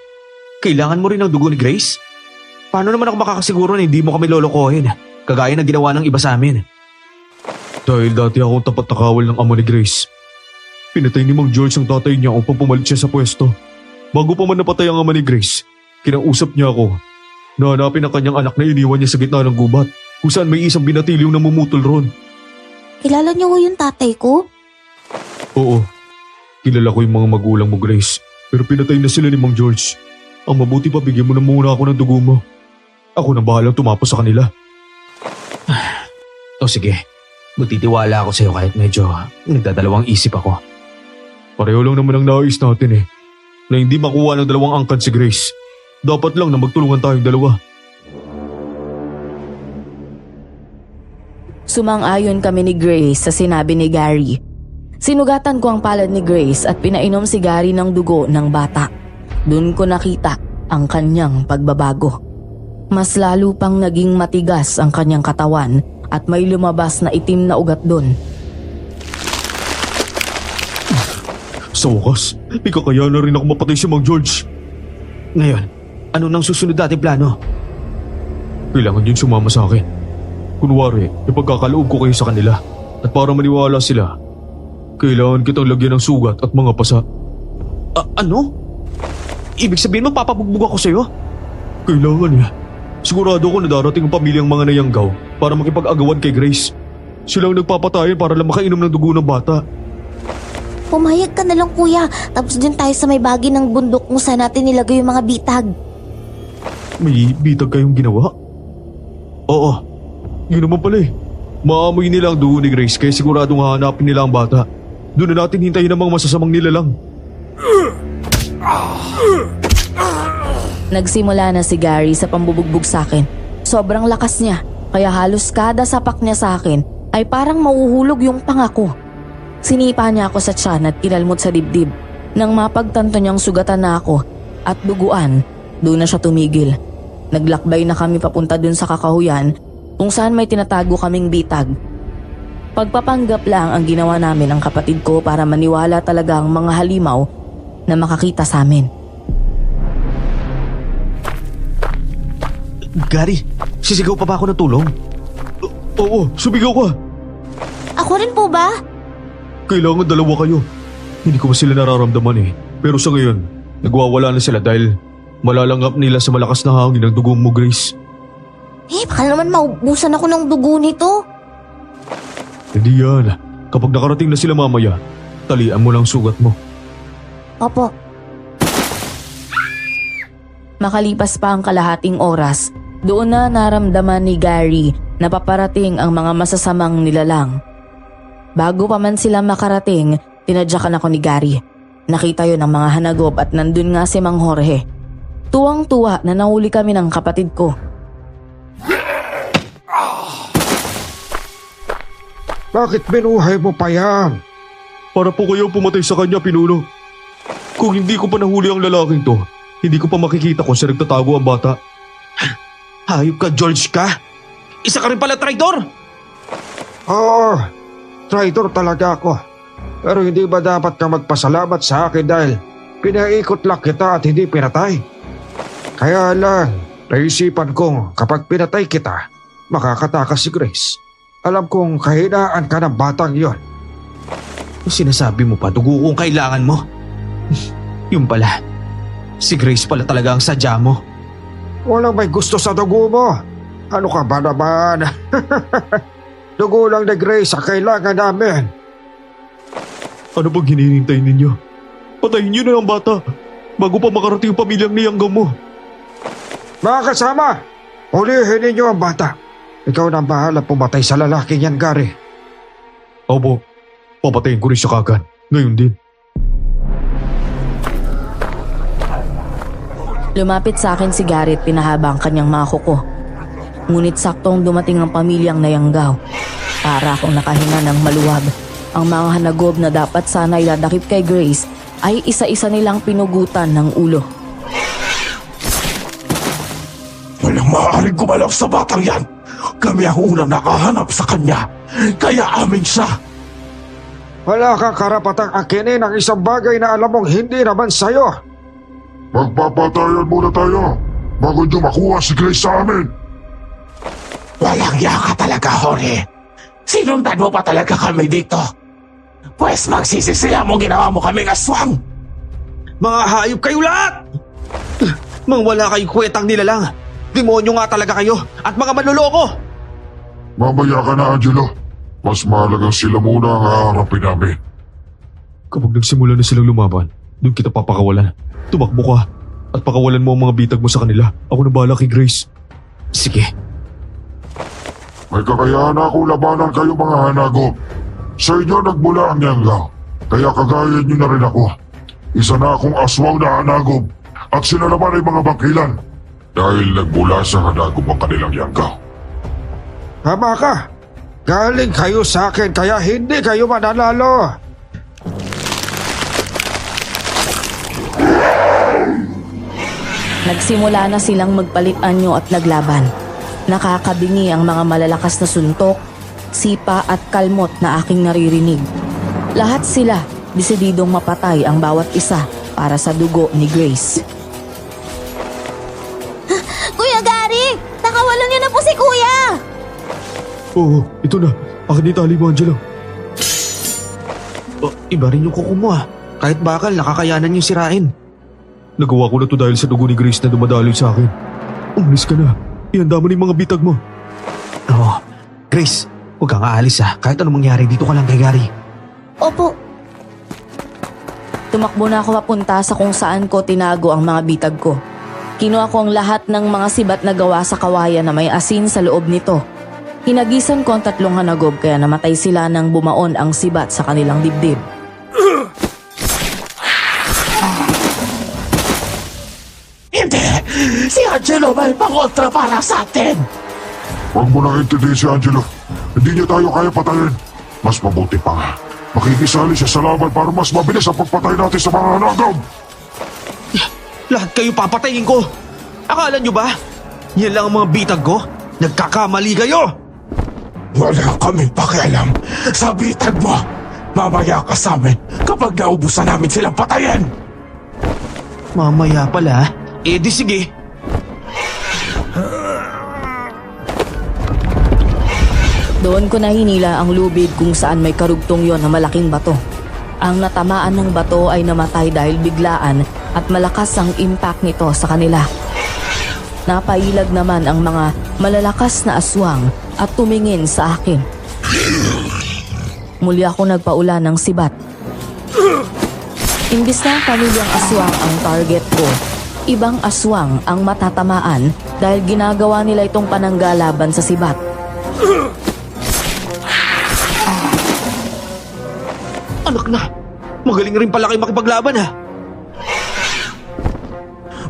B: Kailangan mo rin ng dugo ni Grace? Paano naman ako makakasiguro na hindi mo kami lolokohin? Kagaya na ginawa ng iba sa amin.
D: Dahil dati akong tapat na kawal ng amo ni Grace. Pinatay ni Mang George ang tatay niya upang pumalit siya sa pwesto. Bago pa man napatay ang ama ni Grace, kinausap niya ako. Nahanapin ang kanyang anak na iniwan niya sa gitna ng gubat kung saan may isang binatilyong namumutol ron.
C: Kilala niyo ko yung tatay ko?
D: Oo, kilala ko yung mga magulang mo, Grace. Pero pinatay na sila ni Mang George. Ang mabuti pa, bigyan mo na muna ako ng dugo mo. Ako na bahalang tumapos sa kanila.
B: O sige, magtitiwala ako sa'yo kahit medyo nagdadalawang isip ako.
D: Pareho lang naman ang nais natin eh. Na hindi makuha ng 2 angkan si Grace. Dapat lang na magtulungan tayong dalawa.
A: Sumang-ayon kami ni Grace sa sinabi ni Gary. Sinugatan ko ang palad ni Grace at pinainom si Gary ng dugo ng bata. Doon ko nakita ang kanyang pagbabago. Mas lalo pang naging matigas ang kanyang katawan at may lumabas na itim na ugat doon.
D: Sa wakas, may kakayanan rin ako mapatay si Mang George.
B: Ngayon, ano nang susunod nating plano?
D: Kailangan yun sumama sa akin. Kunwari, ipagkakaloob ko kayo sa kanila. At para maniwala sila, kailangan kitang lagyan ng sugat at mga pasa.
B: Ano? Ibig sabihin mapapabugbog ako sa'yo?
D: Kailangan eh. Sigurado ko na darating ang pamilyang mga nayanggaw para makipag-agawan kay Grace. Silang nagpapatayan para lang makainom ng dugo ng bata.
C: Pumayag ka na lang kuya, tapos dun tayo sa may bagi ng bundok kung saan natin nilagay yung mga bitag.
D: May bitag kayong ginawa? Oo. Yun naman pala eh. Maamoy nila ang dugo ni Grace kaya siguradong hahanapin nila ang bata. Doon na natin hintayin ang mga masasamang nilalang.
A: Nagsimula na si Gary sa pambubugbog sa akin. Sobrang lakas niya, kaya halos kada sapak niya sa akin ay parang mauhulog yung pangako. Sinipa niya ako sa tiyan at kinalmot sa dibdib. Nang mapagtanto niyang sugatan na ako at duguan, doon na siya tumigil. Naglakbay na kami papunta dun sa kakahuyan kung saan may tinatago kaming bitag. Pagpapanggap lang ang ginawa namin ng kapatid ko para maniwala talaga ang mga halimaw na makakita sa amin.
B: Gary, sisigaw pa ba ako ng tulong?
D: Oo, sumigaw ka.
C: Ako rin po ba?
D: Kailangan dalawa kayo. Hindi ko pa sila nararamdaman eh. Pero sa ngayon, nagwawala na sila dahil malalangap nila sa malakas na hangin ng dugo mo, Grace.
C: Baka naman maubusan ako ng dugo nito.
D: Hindi yan. Kapag nakarating na sila mamaya, talian mo lang sugat mo.
C: Opo.
A: Makalipas pa ang kalahating oras, doon na naramdaman ni Gary na paparating ang mga masasamang nilalang. Bago pa man sila makarating, tinadyakan ako ni Gary. Nakita yon ng mga hanagob at nandun nga si Mang Jorge. Tuwang-tuwa na nahuli kami ng kapatid ko.
F: Bakit binuhay mo pa yan?
D: Para po kayo pumatay sa kanya, Pinuno. Kung hindi ko pa nahuli ang lalaking to, hindi ko pa makikita kung saan nagtatago ang bata.
B: Hayop ka, George ka? Isa ka rin pala traitor!
F: Oo, traitor talaga ako. Pero hindi ba dapat ka magpasalamat sa akin dahil pinaikot lang kita at hindi pinatay? Kaya lang, naisipan kong kapag pinatay kita, makakatakas si Grace. Alam kong kahinaan ka ng batang yon.
B: Sinasabi mo pa, dugo kong kailangan mo. Yung pala, si Grace pala talaga ang sadya mo.
F: Walang may gusto sa dugo mo. Ano ka ba naman? Dugo lang ni Grace ang kailangan namin.
D: Ano bang hinihintay ninyo? Patayin niyo na ang bata bago pa makarating yung pamilyang niyanggaw mo.
F: Mga kasama, hulihin ninyo ang bata. Ikaw na ang bahala pumatay sa lalaking yan, Gary.
D: Opo, papatayin ko rin siya kagad. Ngayon din.
A: Lumapit sa akin si Gary at pinahaba ang kanyang mga kuko. Ngunit saktong dumating ang pamilyang nayanggaw. Para akong nakahinga ng maluwag. Ang mga hanagob na dapat sana iladakip kay Grace ay isa-isa nilang pinugutan ng ulo.
F: Walang maaaring gumalaw sa batang yan. Kami ang unang nakahanap sa kanya. Kaya amin siya. Wala kang karapatang akinin ang isang bagay na alam mong hindi naman sa'yo.
G: Magpapatayan muna tayo bago nyo makuha si Grace sa amin.
F: Walang yaka talaga, Jorge. Sinundan mo pa talaga kami dito. Pwes magsisisiya mo ginawa mo kaming aswang.
B: Mga hayop kayo lahat! Mang wala kayong kwetang nilalang. Demonyo nga talaga kayo at mga manloloko!
G: Mamaya ka na, Angelo. Mas mahalagang sila muna ang haharapin namin.
D: Kapag nagsimula na silang lumaban, doon kita papakawalan. Tumakbo ka at pakawalan mo ang mga bitag mo sa kanila. Ako na bahala kay Grace.
B: Sige.
G: May kakayahan akong labanan kayo mga hanagob. Sa inyo nagmula ang yanggaw. Kaya kagaya nyo na rin ako. Isa na akong aswang na hanagob. At sila naman ay mga bangkilan. Dahil nagmula sa hanagob ang kanilang yanggaw.
F: Tama ka. Galing kayo sa akin kaya hindi kayo mananalo.
A: Nagsimula na silang magpalit anyo at naglaban. Nakakabingi ang mga malalakas na suntok, sipa at kalmot na aking naririnig. Lahat sila desididong mapatay ang bawat isa para sa dugo ni Grace.
C: Kuya Gary! Nakawalan niyo na po si Kuya!
D: Oo, ito na. Akin itali mo, Angelo.
B: Iba rin yung kuko mo ah. Kahit bakal, nakakayanan yung sirain.
D: Nagawa ko na to dahil sa dugo ni Grace na dumadaloy sa akin. Umalis ka na. Ihanda mo na yung mga bitag mo.
B: Oo. Grace, huwag kang aalis ah. Kahit anong mangyari, dito ka lang kay Gary.
C: Opo.
A: Tumakbo na ako papunta sa kung saan ko tinago ang mga bitag ko. Kinuha ko ang lahat ng mga sibat na gawa sa kawayan na may asin sa loob nito. Hinagisan ko ang 3 hanagob kaya namatay sila nang bumaon ang sibat sa kanilang dibdib.
H: Hindi! Si Angelo may pangontra para sa atin!
G: Huwag mo nang intindihin si Angelo. Hindi niya tayo kaya patayin. Mas mabuti pa nga. Makikisali siya sa laban para mas mabilis ang pagpatay natin sa mga hanagom.
B: Lahat kayo papatayin ko. Akala nyo ba? Yan lang ang mga bitag ko? Nagkakamali kayo!
H: Wala kaming pakialam sa bitag mo. Mamaya ka sa amin kapag naubusan namin silang patayin.
B: Mamaya pala. Eh di sige.
A: Doon ko na hinila ang lubid kung saan may karugtong yon na malaking bato. Ang natamaan ng bato ay namatay dahil biglaan at malakas ang impact nito sa kanila. Napailag naman ang mga malalakas na aswang at tumingin sa akin. Muli ako nagpaula ng sibat. Imbis na pamilyang aswang ang target ko, ibang aswang ang matatamaan dahil ginagawa nila itong pananggalaban sa sibat.
B: Anak na, magaling rin pala kayo makipaglaban ha.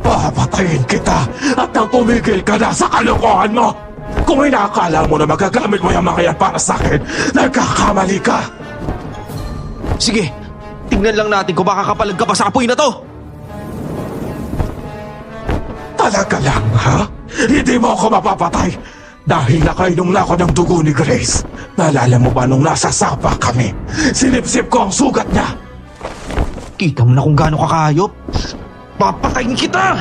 H: Papatayin kita at nang tumigil ka na sa kalokohan mo. Kung inaakala mo na magagamit mo yung mga yan para sa akin, nagkakamali ka.
B: Sige, tingnan lang natin kung makakapalag ka pa sa apoy na to.
H: Talaga lang, ha? Hindi mo ako mapapatay dahil nakainom na ako ng dugo ni Grace. Naalala mo ba nung nasa sapa kami? Sinipsip ko ang sugat niya.
B: Kita mo na kung gaano kakayop. Papatayin kita!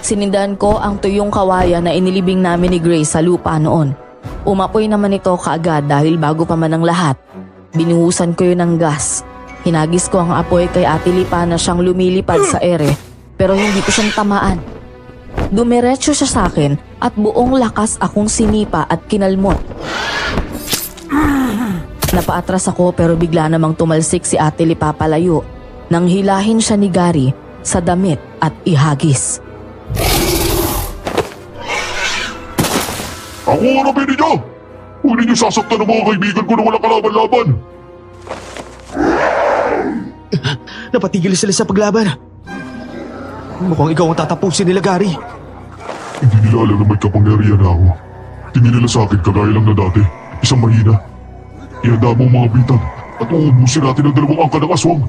A: Sinindahan ko ang tuyong kawayan na inilibing namin ni Grace sa lupa noon. Umapoy naman ito kaagad dahil bago pa man ang lahat. Binuhusan ko yun ng gas. Hinagis ko ang apoy kay Ate Lipa na siyang lumilipad sa ere pero hindi ko siyang tamaan. Dumiretso siya sa akin at buong lakas akong sinipa at kinalmot. Napaatras ako pero bigla namang tumalsik si Ate Lipa palayo nang hilahin siya ni Gary sa damit at ihagis.
G: Ako harapin ninyo! Huwag ninyo sasaktan ng mga kaibigan ko na walang kalaban-laban!
B: Napatigil sila sa paglaban. Mukhang ikaw ang tatapusin nila, Gary.
G: Hindi nila alam na may kapangyarihan na ako. Tingin nila sa akin kagaya lang na dati. Isang mahina. Ihanda mo ang mga bitag at uubusin natin ang 2 angka ng aswang.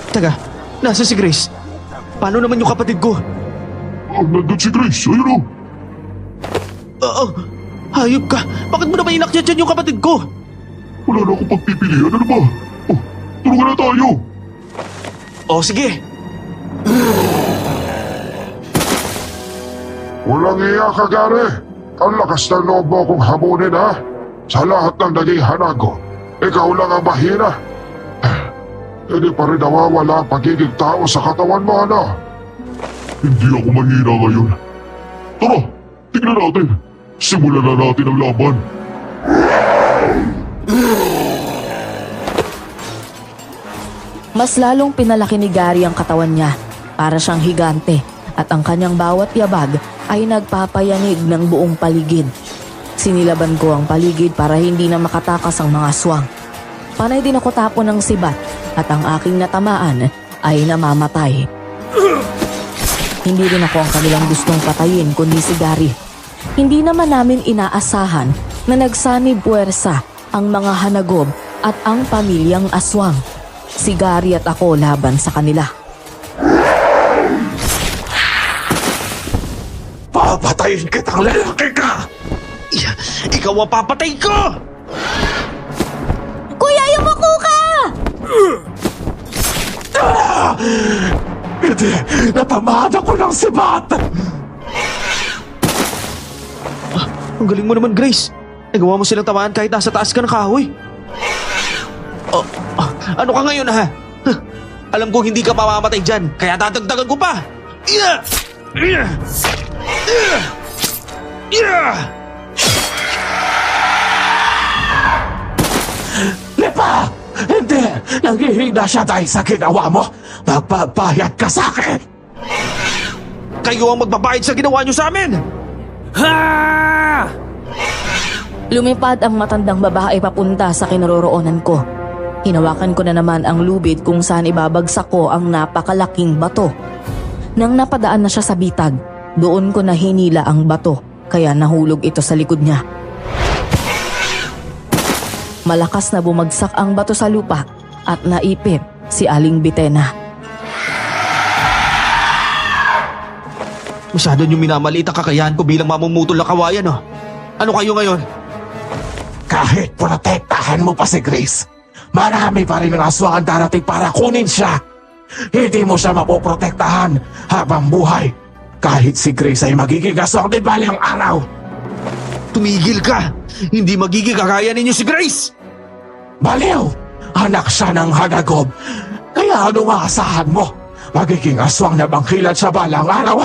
B: Taga, nasa si Grace? Paano naman yung kapatid ko?
G: Nandun si Grace, ayun o.
B: Hayop ka. Bakit mo naman inakyat yan yung kapatid ko?
G: Wala na akong pagpipilian, ano ba? Oh, tulungan na tayo.
B: O sige.
G: Walang iya ka, Gary. Ang lakas ng loob mo kong hamunin, ha? Sa lahat ng naging hanago, ikaw lang ang mahina. Hindi pa rin nawawala ang pagiging tao sa katawan mo, ano? Hindi ako mahina ngayon. Tara, tignan natin. Simulan na natin ang laban.
A: Mas lalong pinalaki ni Gary ang katawan niya para siyang higante at ang kanyang bawat yabag ay nagpapayanig ng buong paligid. Sinilaban ko ang paligid para hindi na makatakas ang mga aswang. Panay din ako tapon ng sibat at ang aking natamaan ay namamatay. Hindi rin ako ang kanilang gustong patayin kundi si Gary. Hindi naman namin inaasahan na nagsanib puwersa ang mga hanagob at ang pamilyang aswang. Si Gary at ako laban sa kanila.
H: Papatayin kitang lalaki ka!
B: Ikaw ang papatay ko!
C: Kuya, yumuko ka!
H: Hindi! Natamaan ako ng sibat!
B: Ang galing mo naman, Grace. Nagawa mo silang tamaan kahit nasa taas ka ng kahoy. Ano ka ngayon, ha? Alam ko hindi ka mamamatay dyan, kaya dadagdagan ko pa!
H: Lipa! Hindi! Nanghihina siya dahil sa ginawa mo! Magbabayad ka sa akin!
B: Kayo ang magbabayad sa ginawa nyo sa amin!
A: Lumipad ang matandang babae papunta sa kinaroroonan ko. Hinawakan ko na naman ang lubid kung saan ibabagsak ko ang napakalaking bato. Nang napadaan na siya sa bitag, doon ko na hinila ang bato, kaya nahulog ito sa likod niya. Malakas na bumagsak ang bato sa lupa at naipit si Aling Bitena.
B: Masyado nyo minamaliit ang kakayahan ko bilang mamumutol na kawayan, oh. Ano kayo ngayon?
H: Kahit protektahan mo pa si Grace, marami pa rin ang aswang ang darating para kunin siya. Hindi mo siya mapoprotektahan habang buhay. Kahit si Grace ay magiging aswang din balang araw.
B: Tumigil ka! Hindi magiging kagaya ninyo si Grace!
H: Baliw! Anak siya ng Hanagob. Kaya ano maasahan mo? Magiging aswang na bangkilan sa balang araw.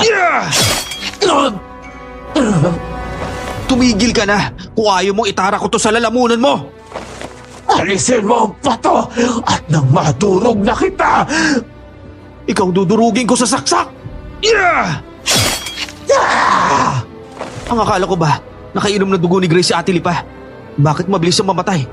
B: Tumigil ka na kung ayaw mong itara ko to sa lalamunan mo!
H: Alisin mo ang bato at nang madurog na kita!
B: Ikaw dudurugin ko sa saksak! Ang akala ko ba, nakainom na dugo ni Grace si Ate Lipa? Bakit mabilis siyang mamatay?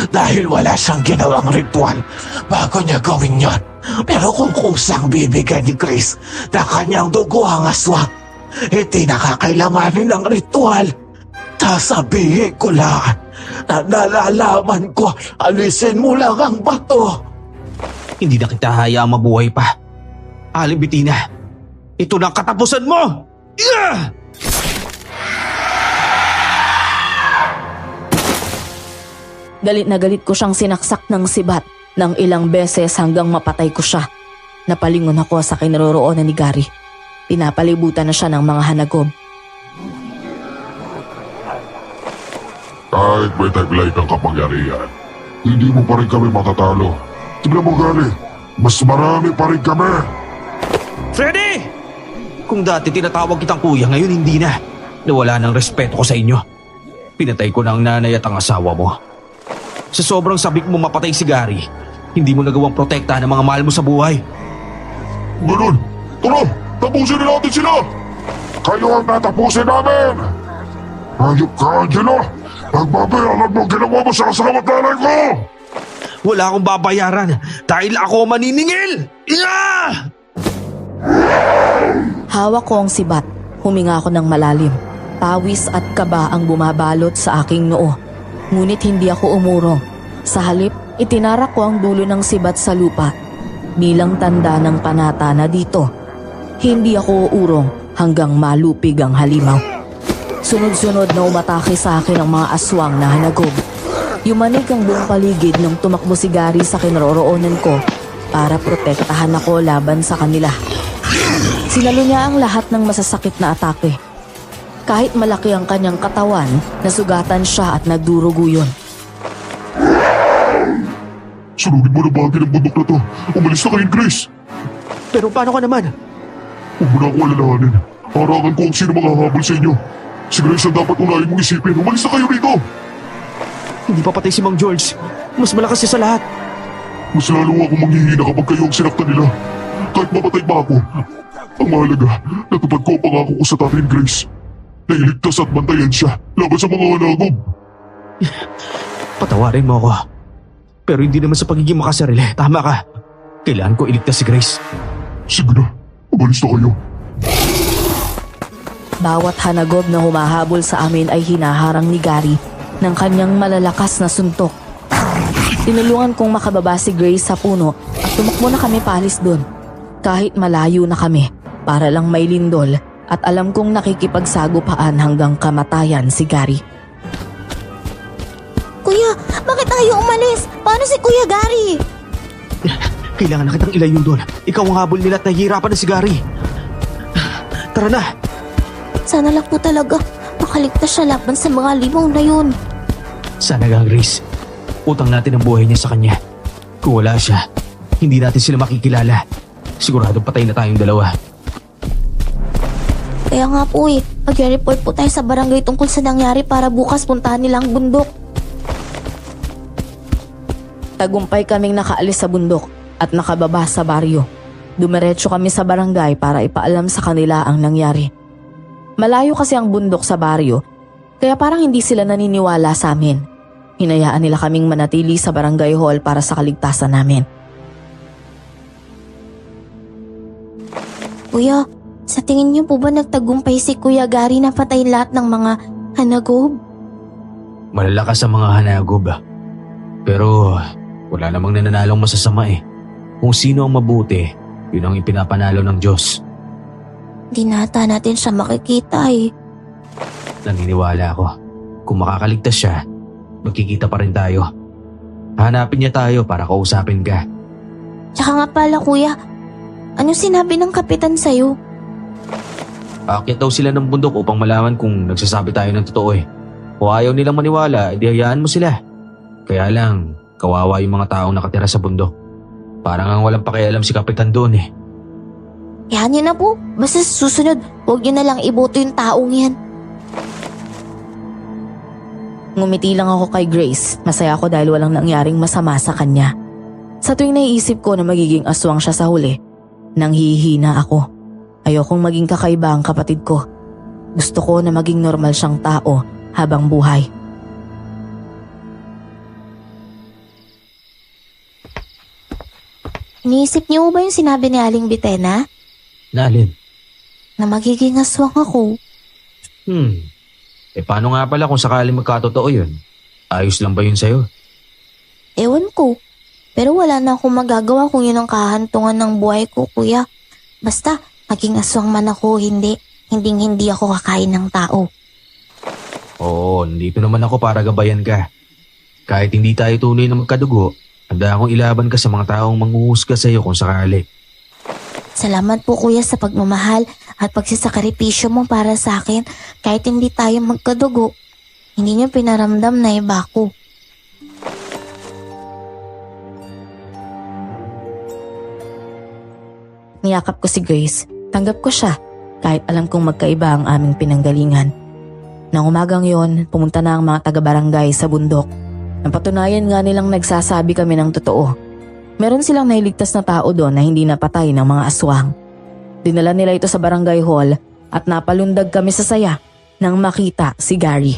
H: Dahil wala siyang ginawang ritual bago niya gawin yon. Pero kung kusang bibigyan ni Grace na kanyang dugo ang aswang, hindi nakakailamanin ng ritual. Sasabihin ko lang na nalalaman ko, alisin mo lang ang bato.
B: Hindi na kita hayaang mabuhay pa. Aling Bitina, ito na ang katapusan mo!
A: Galit na galit ko siyang sinaksak ng sibat ng ilang beses hanggang mapatay ko siya. Napalingon ako sa kinaroroonan ni Gary. Pinapalibutan na siya ng mga hanagob.
G: Kahit may taglay kang kapangyarihan, hindi mo pa rin kami matatalo. Tignan mo, Gary, mas marami pa rin kami.
B: Freddy! Kung dati tinatawag kitang kuya, ngayon hindi na. Nawala ng respeto ko sa inyo. Pinatay ko na ang nanay at ang asawa mo. Sa sobrang sabik mo mapatay si Gary, hindi mo nagawang protektahan ang mga mahal mo sa buhay.
G: Ganun! Tara! Tapusin na natin sila! Kayo ang natapusin namin! Hayop ka, Angelo! Pagbabayaran mo ang ginawa mo sa asawa at nanay ko!
B: Wala akong babayaran dahil ako maniningil!
A: Hawak ko ang sibat. Huminga ako ng malalim. Pawis at kaba ang bumabalot sa aking noo. Ngunit hindi ako umurong. Sa halip, itinarak ko ang dulo ng sibat sa lupa bilang tanda ng panata na dito. Hindi ako uurong hanggang malupig ang halimaw. Sunod-sunod na umatake sa akin ang mga aswang na hanagob. Yumanig ang buong paligid nung tumakbo si Gary sa kinaroroonan ko para protektahan ako laban sa kanila. Sinalo niya ang lahat ng masasakit na atake. Kahit malaki ang kanyang katawan, nasugatan siya at nagdurugo yun.
G: Sunugin mo na bahagi ng bundok na to. Umalis na kayo, Grace.
B: Pero paano ka naman?
G: Huwag mo na akong alalahanin. Harangan ko ang sino manghahabol sa inyo. Si Grace ang dapat unahin mong isipin. Umalis na kayo rito.
B: Hindi pa patay si Mang George. Mas malakas siya sa lahat.
G: Mas lalo akong manghihina kapag kayo ang sinaktan nila. Kahit mapatay pa ako. Ang mahalaga, natupad ko ang pangako ko sa tatay ni Grace. Nailigtas at bantayan siya laban sa mga hanagob.
B: Patawarin mo ako. Pero hindi naman sa pagiging makasarili. Tama ka. Kailangan ko iligtas si Grace.
G: Sige na, umalis na kayo.
A: Bawat hanagob na humahabol sa amin ay hinaharang ni Gary ng kanyang malalakas na suntok. Tinulungan kong makababa si Grace sa puno at tumakbo na kami palis doon. Kahit malayo na kami, para lang may lindol at alam kong nakikipagsagupaan hanggang kamatayan si Gary.
C: Kuya, bakit tayo umalis? Paano si Kuya Gary?
B: Kailangan na kitang ilayo doon. Ikaw ang habol nila at nahihirapan na si Gary. Tara na!
C: Sana lang po talaga makaligtas siya laban sa mga limong na yun.
B: Sana nga, Grace. Utang natin ang buhay niya sa kanya. Kung wala siya, hindi natin sila makikilala. Siguradong patay na tayong dalawa.
C: Kaya nga po mag-report po tayo sa barangay tungkol sa nangyari para bukas puntahan nila ang bundok.
A: Tagumpay kaming nakaalis sa bundok at nakababa sa baryo. Dumiretso kami sa barangay para ipaalam sa kanila ang nangyari. Malayo kasi ang bundok sa baryo, kaya parang hindi sila naniniwala sa amin. Hinayaan nila kaming manatili sa barangay hall para sa kaligtasan namin.
C: Kuya, sa tingin niyo po ba nagtagumpay si Kuya Gary na patayin lahat ng mga hanagob?
B: Malalakas ang mga hanagob. Pero wala namang nananalong masasama eh. Kung sino ang mabuti, yun ang ipinapanalo ng Diyos.
C: Di nata natin siya makikita
B: Naniniwala ako. Kung makakaligtas siya, magkikita pa rin tayo. Hanapin niya tayo para kausapin ka.
C: Tsaka nga pala kuya, ano sinabi ng kapitan sa'yo?
B: Aakyat daw sila ng bundok upang malaman kung nagsasabi tayo ng totoo eh. Kung ayaw nilang maniwala, edi hayaan mo sila. Kaya lang, kawawa yung mga taong nakatira sa bundok. Parang ang walang pakialam si kapitan doon eh.
C: Yan yun na po, basta sa susunod, huwag niyo na lang iboto yung taong yan.
A: Ngumiti lang ako kay Grace. Masaya ako dahil walang nangyaring masama sa kanya. Sa tuwing naiisip ko na magiging aswang siya sa huli, nanghihina ako. Ayokong maging kakaiba ang kapatid ko. Gusto ko na maging normal siyang tao habang buhay.
C: Iniisip niyo ba yung sinabi ni Aling Bitena?
B: Nalin?
C: Na magiging aswang ako?
B: Paano nga pala kung sakaling magkatotoo yun? Ayos lang ba yun sa'yo?
C: Ewan ko. Pero wala na akong magagawa kung yun ang kahantungan ng buhay ko, kuya. Basta, maging aswang man ako, hindi ako kakain ng tao.
B: Oo, nandito naman ako para gabayan ka. Kahit hindi tayo tunay na magkadugo, handa akong ilaban ka sa mga taong manghuhusga sa'yo kung sakali.
C: Salamat po kuya sa pagmamahal at pagsisakripisyo mo para sa akin kahit hindi tayo magkadugo. Hindi niyo pinaramdam na iba ko.
A: Niyakap ko si Grace. Tanggap ko siya kahit alam kong magkaiba ang aming pinanggalingan. Nang umagang yon, pumunta na ang mga taga-barangay sa bundok. Napatunayan nga nilang nagsasabi kami ng totoo. Meron silang nailigtas na tao doon na hindi napatay ng mga aswang. Dinala nila ito sa barangay hall at napalundag kami sa saya nang makita si Gary.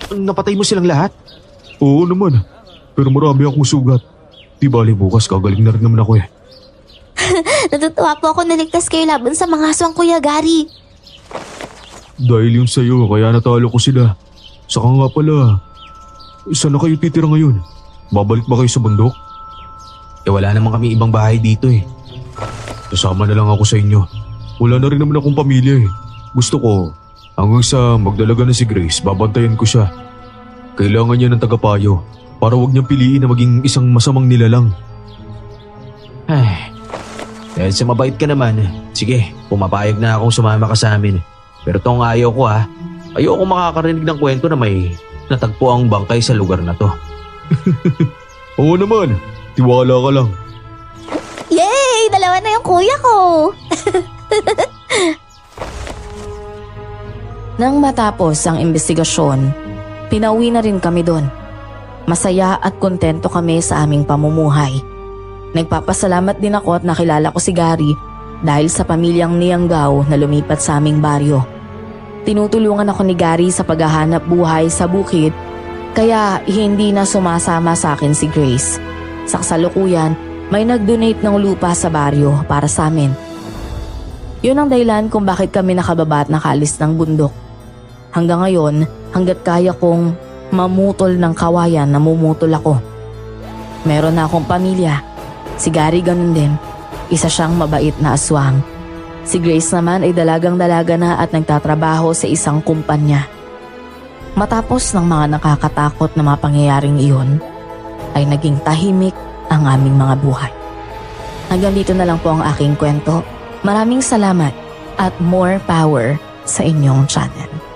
B: Napatay mo silang lahat?
D: Oo naman, pero marami akong sugat. Di bali bukas kagaling na rin naman ako eh.
C: Natutuwa po ako naligtas kayo laban sa mga aswang Kuya Gary.
D: Dahil yun sa'yo, kaya natalo ko sila. Saka nga pala, saan na kayo titira ngayon? Babalik ba kayo sa bundok?
B: Wala naman kami ibang bahay dito eh.
D: Kasama na lang ako sa inyo. Wala na rin naman akong pamilya eh. Gusto ko, hanggang sa magdalaga na si Grace, babantayan ko siya. Kailangan niya ng tagapayo para wag niyang piliin na maging isang masamang nilalang.
B: Ay, dahil sa mabait ka naman, sige, pumapayag na akong sumama ka sa amin. Pero tong ayaw ko ha, ayoko makakarinig ng kwento na may natagpo ang bangkay sa lugar na to.
D: Oo naman, tiwala ka lang.
C: Yay! Dalawa na yung kuya ko!
A: Nang matapos ang investigasyon, pinauwi na rin kami doon. Masaya at kontento kami sa aming pamumuhay. Nagpapasalamat din ako at nakilala ko si Gary dahil sa pamilyang Nianggao na lumipat sa aming baryo. Tinutulungan ako ni Gary sa paghahanap buhay sa bukid kaya hindi na sumasama sa akin si Grace. Sa kasalukuyan, may nag-donate ng lupa sa baryo para sa amin. Yun ang dahilan kung bakit kami nakababa at nakaalis ng bundok. Hanggang ngayon, hanggat kaya kong mamutol ng kawayan, namumutol ako. Meron na akong pamilya. Si Gary ganun din. Isa siyang mabait na aswang. Si Grace naman ay dalagang-dalaga na at nagtatrabaho sa isang kumpanya. Matapos ng mga nakakatakot na mga pangyayaring iyon, ay naging tahimik ang aming mga buhay. Hanggang dito na lang po ang aking kwento. Maraming salamat at more power sa inyong channel.